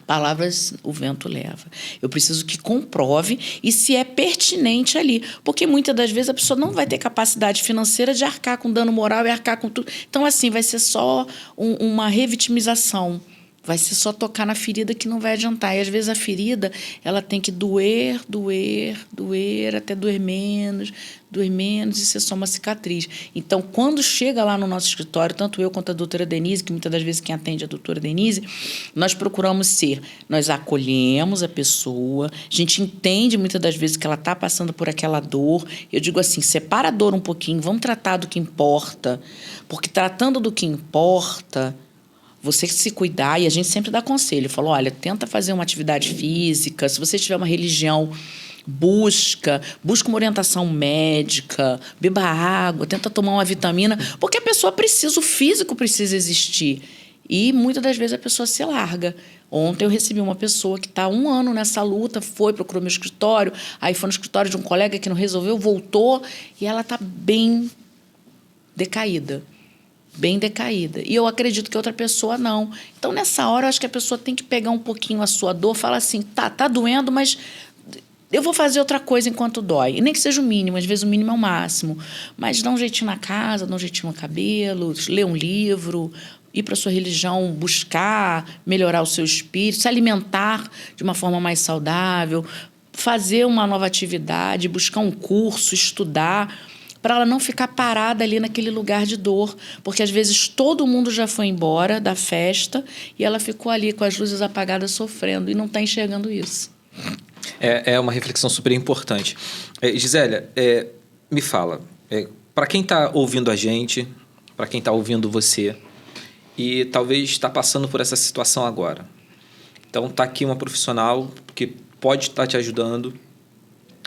Palavras o vento leva. Eu preciso que comprove e se é pertinente ali. Porque muitas das vezes a pessoa não vai ter capacidade financeira de arcar com dano moral e arcar com tudo. Então, assim, vai ser só uma revitimização. Vai ser só tocar na ferida que não vai adiantar. E, às vezes, a ferida ela tem que doer, até doer menos e ser só uma cicatriz. Então, quando chega lá no nosso escritório, tanto eu quanto a doutora Denise, que muitas das vezes quem atende é a doutora Denise, nós procuramos nós acolhemos a pessoa, a gente entende muitas das vezes que ela está passando por aquela dor. Eu digo assim, separa a dor um pouquinho, vamos tratar do que importa, porque tratando do que importa... Você se cuidar, e a gente sempre dá conselho. Fala, olha, tenta fazer uma atividade física. Se você tiver uma religião, busca uma orientação médica, beba água, tenta tomar uma vitamina, porque a pessoa precisa, o físico precisa existir. E muitas das vezes a pessoa se larga. Ontem eu recebi uma pessoa que está há 1 ano nessa luta, procurou meu escritório, aí foi no escritório de um colega que não resolveu, voltou, e ela está bem decaída. E eu acredito que outra pessoa não. Então, nessa hora, eu acho que a pessoa tem que pegar um pouquinho a sua dor, falar assim, tá doendo, mas eu vou fazer outra coisa enquanto dói. E nem que seja o mínimo, às vezes o mínimo é o máximo. Mas dá um jeitinho na casa, dá um jeitinho no cabelo, ler um livro, ir para a sua religião, buscar melhorar o seu espírito, se alimentar de uma forma mais saudável, fazer uma nova atividade, buscar um curso, estudar, para ela não ficar parada ali naquele lugar de dor. Porque, às vezes, todo mundo já foi embora da festa e ela ficou ali com as luzes apagadas sofrendo e não está enxergando isso.
É uma reflexão super importante. Gisélia, me fala, para quem está ouvindo a gente, para quem está ouvindo você e talvez está passando por essa situação agora. Então, está aqui uma profissional que pode estar te ajudando,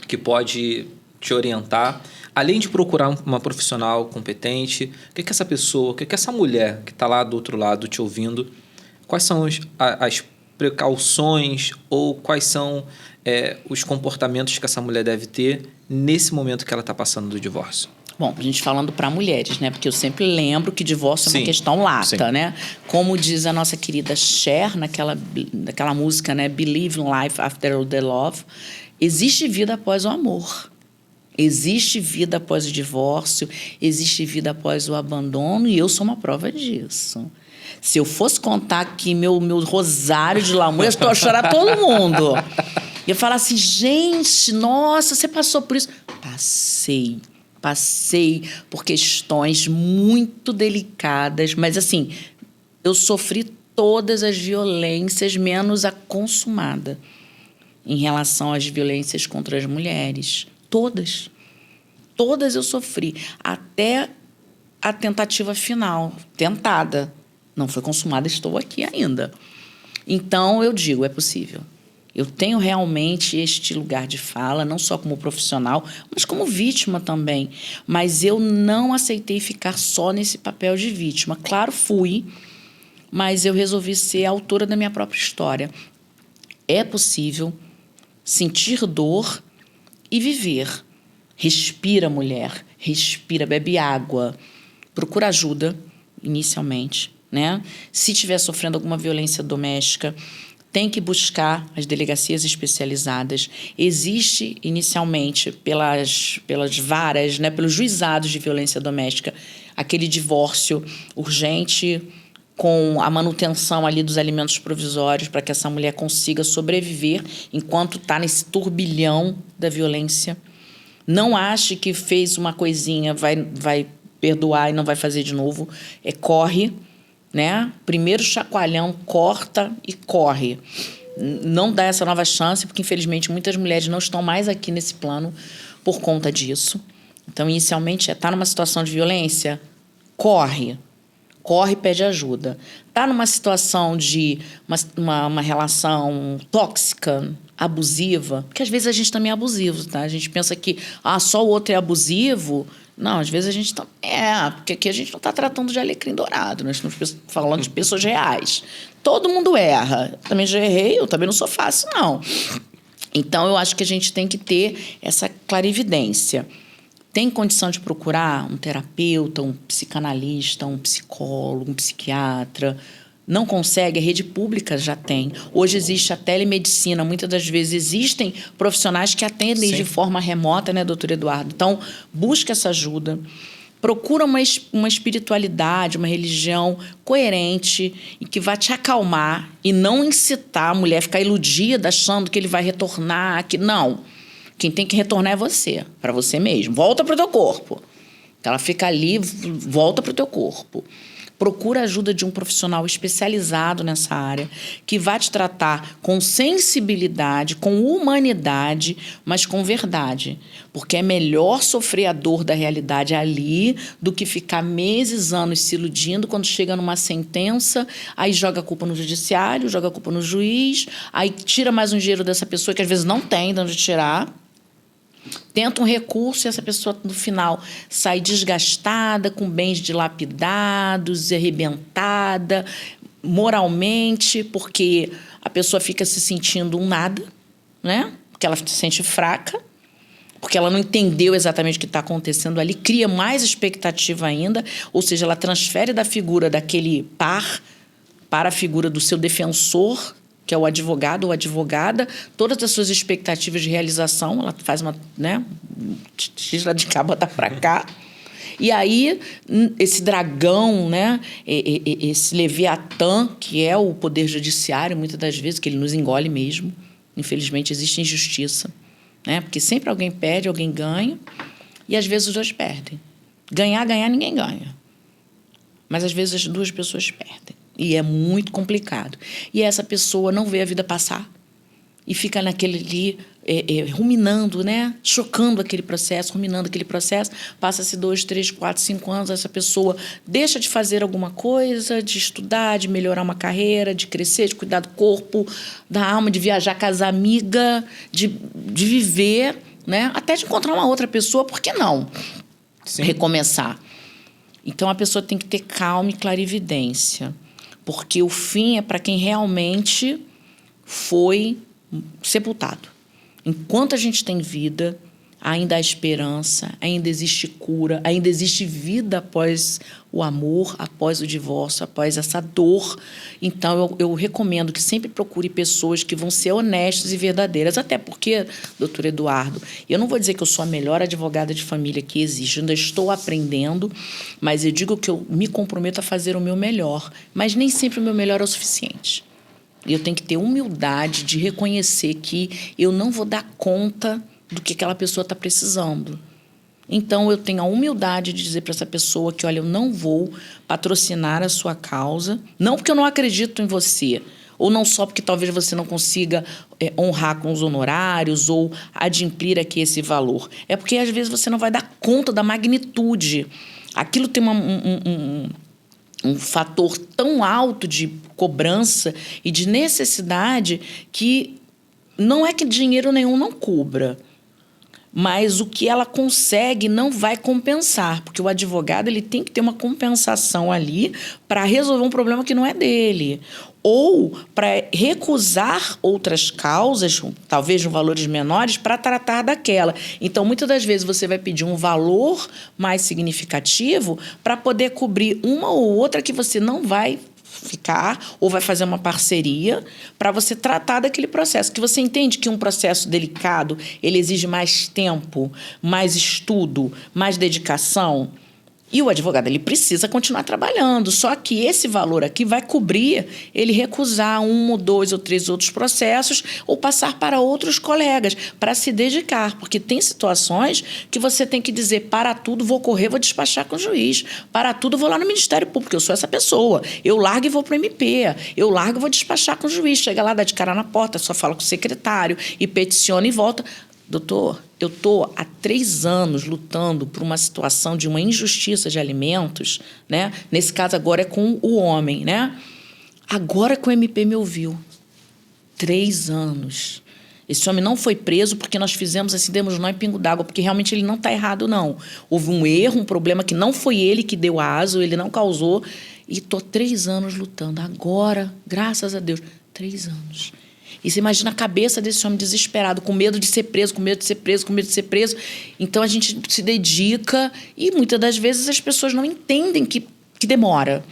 que pode te orientar. Além de procurar uma profissional competente, o que essa pessoa, o que essa mulher que está lá do outro lado te ouvindo, quais são as precauções ou quais são os comportamentos que essa mulher deve ter nesse momento que ela está passando do divórcio?
Bom, a gente falando para mulheres, né? Porque eu sempre lembro que divórcio é uma questão lata, né? Como diz a nossa querida Cher, naquela música, né? Believe in life after the love. Existe vida após o amor. Existe vida após o divórcio, existe vida após o abandono, e eu sou uma prova disso. Se eu fosse contar aqui meu rosário de lamúria, eu estou a chorar todo mundo. E eu falar assim, gente, nossa, você passou por isso? Passei por questões muito delicadas, mas assim, eu sofri todas as violências, menos a consumada, em relação às violências contra as mulheres. Todas eu sofri, até a tentativa final, tentada. Não foi consumada, estou aqui ainda. Então, eu digo, é possível. Eu tenho realmente este lugar de fala, não só como profissional, mas como vítima também. Mas eu não aceitei ficar só nesse papel de vítima. Claro, fui, mas eu resolvi ser a autora da minha própria história. É possível sentir dor e viver. Respira, mulher. Respira, bebe água. Procura ajuda, inicialmente, né? Se estiver sofrendo alguma violência doméstica, tem que buscar as delegacias especializadas. Existe, inicialmente, pelas varas, né, pelos juizados de violência doméstica, aquele divórcio urgente com a manutenção ali dos alimentos provisórios para que essa mulher consiga sobreviver enquanto está nesse turbilhão da violência. Não ache que fez uma coisinha, vai perdoar e não vai fazer de novo. Corre, né? Primeiro chacoalhão, corta e corre. não dar essa nova chance, porque, infelizmente, muitas mulheres não estão mais aqui nesse plano por conta disso. Então, inicialmente, está numa situação de violência, corre e pede ajuda. Está numa situação de uma relação tóxica, abusiva, porque às vezes a gente também é abusivo, tá? A gente pensa que só o outro é abusivo. Não, às vezes a gente também porque aqui a gente não está tratando de alecrim dourado, nós estamos falando de pessoas reais. Todo mundo erra. Eu também já errei, eu também não sou fácil, não. Então, eu acho que a gente tem que ter essa clarividência. Tem condição de procurar um terapeuta, um psicanalista, um psicólogo, um psiquiatra? Não consegue? A rede pública já tem. Hoje existe a telemedicina. Muitas das vezes existem profissionais que atendem de forma remota, né, doutor Eduardo? Então, busca essa ajuda. Procura uma espiritualidade, uma religião coerente e que vai te acalmar e não incitar a mulher a ficar iludida achando que ele vai retornar. Não. Quem tem que retornar é você, para você mesmo. Volta para o teu corpo. Ela fica ali, volta para o teu corpo. Procura a ajuda de um profissional especializado nessa área, que vai te tratar com sensibilidade, com humanidade, mas com verdade. Porque é melhor sofrer a dor da realidade ali do que ficar meses, anos se iludindo quando chega numa sentença, aí joga a culpa no judiciário, joga a culpa no juiz, aí tira mais um dinheiro dessa pessoa que às vezes não tem de onde tirar. Tenta um recurso e essa pessoa, no final, sai desgastada, com bens dilapidados, arrebentada, moralmente, porque a pessoa fica se sentindo um nada, né? Porque ela se sente fraca, porque ela não entendeu exatamente o que está acontecendo ali, cria mais expectativa ainda, ou seja, ela transfere da figura daquele par para a figura do seu defensor, que é o advogado ou advogada, todas as suas expectativas de realização, ela faz tira de cá, bota para cá. E aí, esse dragão, né, esse leviatã, que é o poder judiciário, muitas das vezes, que ele nos engole mesmo. Infelizmente, existe injustiça, né? Porque sempre alguém perde, alguém ganha, e às vezes os dois perdem. Ganhar, ninguém ganha. Mas às vezes as duas pessoas perdem. E é muito complicado. E essa pessoa não vê a vida passar e fica naquele ali, ruminando, né? Chocando aquele processo, ruminando aquele processo. Passa-se 2, 3, 4, 5 anos, essa pessoa deixa de fazer alguma coisa, de estudar, de melhorar uma carreira, de crescer, de cuidar do corpo, da alma, de viajar, casar amiga, de viver, né? Até de encontrar uma outra pessoa, por que não? Sim. Recomeçar. Então, a pessoa tem que ter calma e clarividência. Porque o fim é para quem realmente foi sepultado. Enquanto a gente tem vida, ainda há esperança, ainda existe cura, ainda existe vida após o amor, após o divórcio, após essa dor. Então, eu recomendo que sempre procure pessoas que vão ser honestas e verdadeiras. Até porque, doutor Eduardo, eu não vou dizer que eu sou a melhor advogada de família que existe, eu ainda estou aprendendo, mas eu digo que eu me comprometo a fazer o meu melhor. Mas nem sempre o meu melhor é o suficiente. E eu tenho que ter humildade de reconhecer que eu não vou dar conta do que aquela pessoa está precisando. Então, eu tenho a humildade de dizer para essa pessoa que, olha, eu não vou patrocinar a sua causa, não porque eu não acredito em você, ou não só porque talvez você não consiga honrar com os honorários ou adimplir aqui esse valor. É porque, às vezes, você não vai dar conta da magnitude. Aquilo tem um fator tão alto de cobrança e de necessidade que não é que dinheiro nenhum não cubra, mas o que ela consegue não vai compensar, porque o advogado ele tem que ter uma compensação ali para resolver um problema que não é dele, ou para recusar outras causas, talvez de valores menores, para tratar daquela. Então, muitas das vezes, você vai pedir um valor mais significativo para poder cobrir uma ou outra que você não vai ficar, ou vai fazer uma parceria para você tratar daquele processo. Que você entende que um processo delicado, ele exige mais tempo, mais estudo, mais dedicação. E o advogado, ele precisa continuar trabalhando, só que esse valor aqui vai cobrir ele recusar 1 ou 2 ou 3 outros processos ou passar para outros colegas para se dedicar, porque tem situações que você tem que dizer, para tudo, vou correr, vou despachar com o juiz, para tudo, vou lá no Ministério Público, eu sou essa pessoa, eu largo e vou para o MP, eu largo e vou despachar com o juiz, chega lá, dá de cara na porta, só fala com o secretário e peticiona e volta. Doutor, eu estou há 3 anos lutando por uma situação de uma injustiça de alimentos, né? Nesse caso agora é com o homem, né? Agora que o MP me ouviu. 3 anos. Esse homem não foi preso porque nós fizemos assim, demos nó em pingo d'água, porque realmente ele não está errado, não. Houve um erro, um problema que não foi ele que deu aso, ele não causou. E estou 3 anos lutando. Agora, graças a Deus, 3 anos. E você imagina a cabeça desse homem desesperado, com medo de ser preso, com medo de ser preso, com medo de ser preso. Então, a gente se dedica e, muitas das vezes, as pessoas não entendem que demora,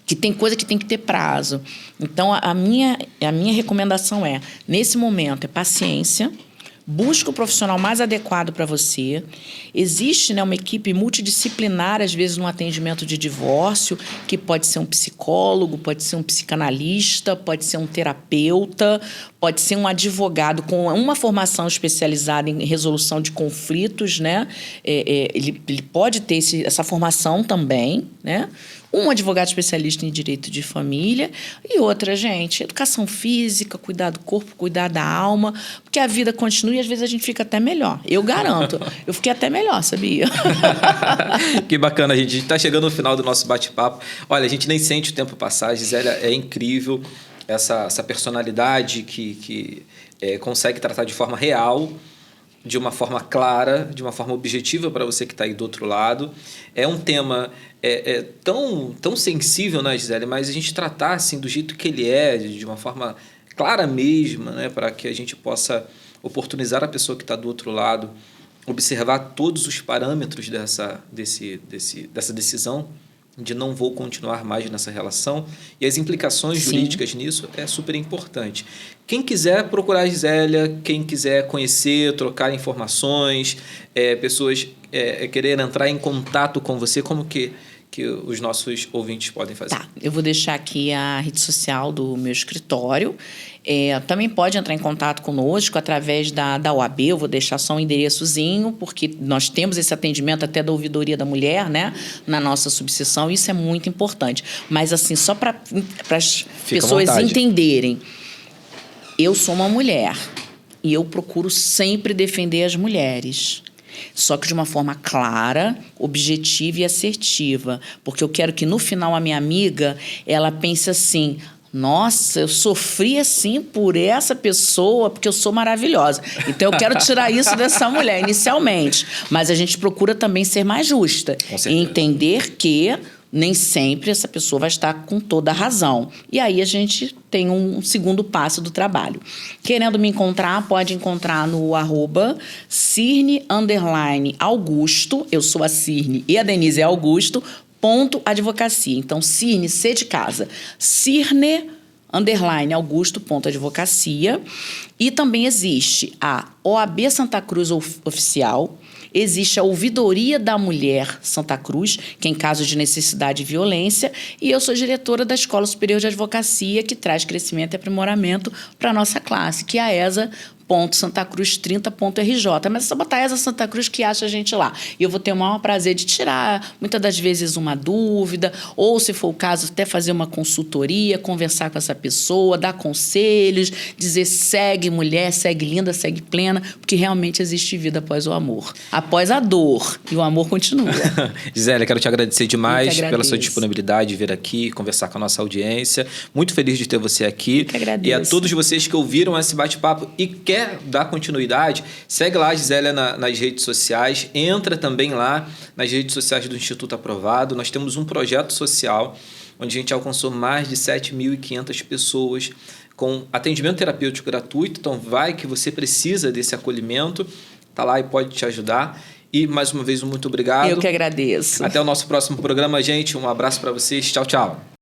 que tem coisa que tem que ter prazo. Então, a minha recomendação é, nesse momento, é paciência, busca o profissional mais adequado para você. Existe, né, uma equipe multidisciplinar, às vezes, no atendimento de divórcio, que pode ser um psicólogo, pode ser um psicanalista, pode ser um terapeuta, pode ser um advogado com uma formação especializada em resolução de conflitos, né? Ele pode ter essa formação também, né? Um advogado especialista em direito de família e outra, gente, educação física, cuidar do corpo, cuidar da alma, porque a vida continua e às vezes a gente fica até melhor. Eu garanto, eu fiquei até melhor, sabia?
Que bacana, gente. A gente está chegando no final do nosso bate-papo. Olha, a gente nem sente o tempo passar. Gisele é incrível, essa personalidade que consegue tratar de forma real, de uma forma clara, de uma forma objetiva para você que está aí do outro lado. É um tema tão sensível, né, Gisele? Mas a gente tratar assim, do jeito que ele é, de uma forma clara mesmo, né, para que a gente possa oportunizar a pessoa que está do outro lado, observar todos os parâmetros dessa decisão de não vou continuar mais nessa relação e as implicações jurídicas nisso é super importante. Quem quiser procurar a Gisélia, quem quiser conhecer, trocar informações, pessoas querer entrar em contato com você, como que os nossos ouvintes podem fazer?
Tá, eu vou deixar aqui a rede social do meu escritório. Também pode entrar em contato conosco através da OAB, eu vou deixar só um endereçozinho, porque nós temos esse atendimento até da ouvidoria da mulher, né, na nossa subseção, isso é muito importante. Mas, assim, só para as pessoas entenderem, eu sou uma mulher e eu procuro sempre defender as mulheres. Só que de uma forma clara, objetiva e assertiva. Porque eu quero que, no final, a minha amiga, ela pense assim, nossa, eu sofri assim por essa pessoa, porque eu sou maravilhosa. Então, eu quero tirar isso dessa mulher, inicialmente. Mas a gente procura também ser mais justa. E entender que nem sempre essa pessoa vai estar com toda a razão. E aí a gente tem um segundo passo do trabalho. Querendo me encontrar, pode encontrar no @Cirne_Augusto. Eu sou a Cirne e a Denise é Augusto. .advocacia. Então, Cirne, C de casa. Cirne_Augusto.advocacia. E também existe a OAB Santa Cruz Oficial. Existe a Ouvidoria da Mulher Santa Cruz, que é em caso de necessidade e violência, e eu sou diretora da Escola Superior de Advocacia, que traz crescimento e aprimoramento para a nossa classe, que é a ESA.santacruz30.rj. Mas é só botar ESA Santa Cruz que acha a gente lá. E eu vou ter o maior prazer de tirar, muitas das vezes, uma dúvida, ou, se for o caso, até fazer uma consultoria, conversar com essa pessoa, dar conselhos, dizer segue mulher, segue linda, segue plena, porque realmente existe vida após o amor. Após a dor. E o amor continua.
Gisele, quero te agradecer demais pela sua disponibilidade de vir aqui, conversar com a nossa audiência. Muito feliz de ter você aqui.
Eu que agradeço.
E a todos vocês que ouviram esse bate-papo e quer dar continuidade, segue lá a Gisele nas redes sociais, entra também lá nas redes sociais do Instituto Aprovado. Nós temos um projeto social onde a gente alcançou mais de 7.500 pessoas com atendimento terapêutico gratuito. Então, vai que você precisa desse acolhimento, está lá e pode te ajudar. E, mais uma vez, muito obrigado.
Eu que agradeço.
Até o nosso próximo programa, gente. Um abraço para vocês. Tchau, tchau.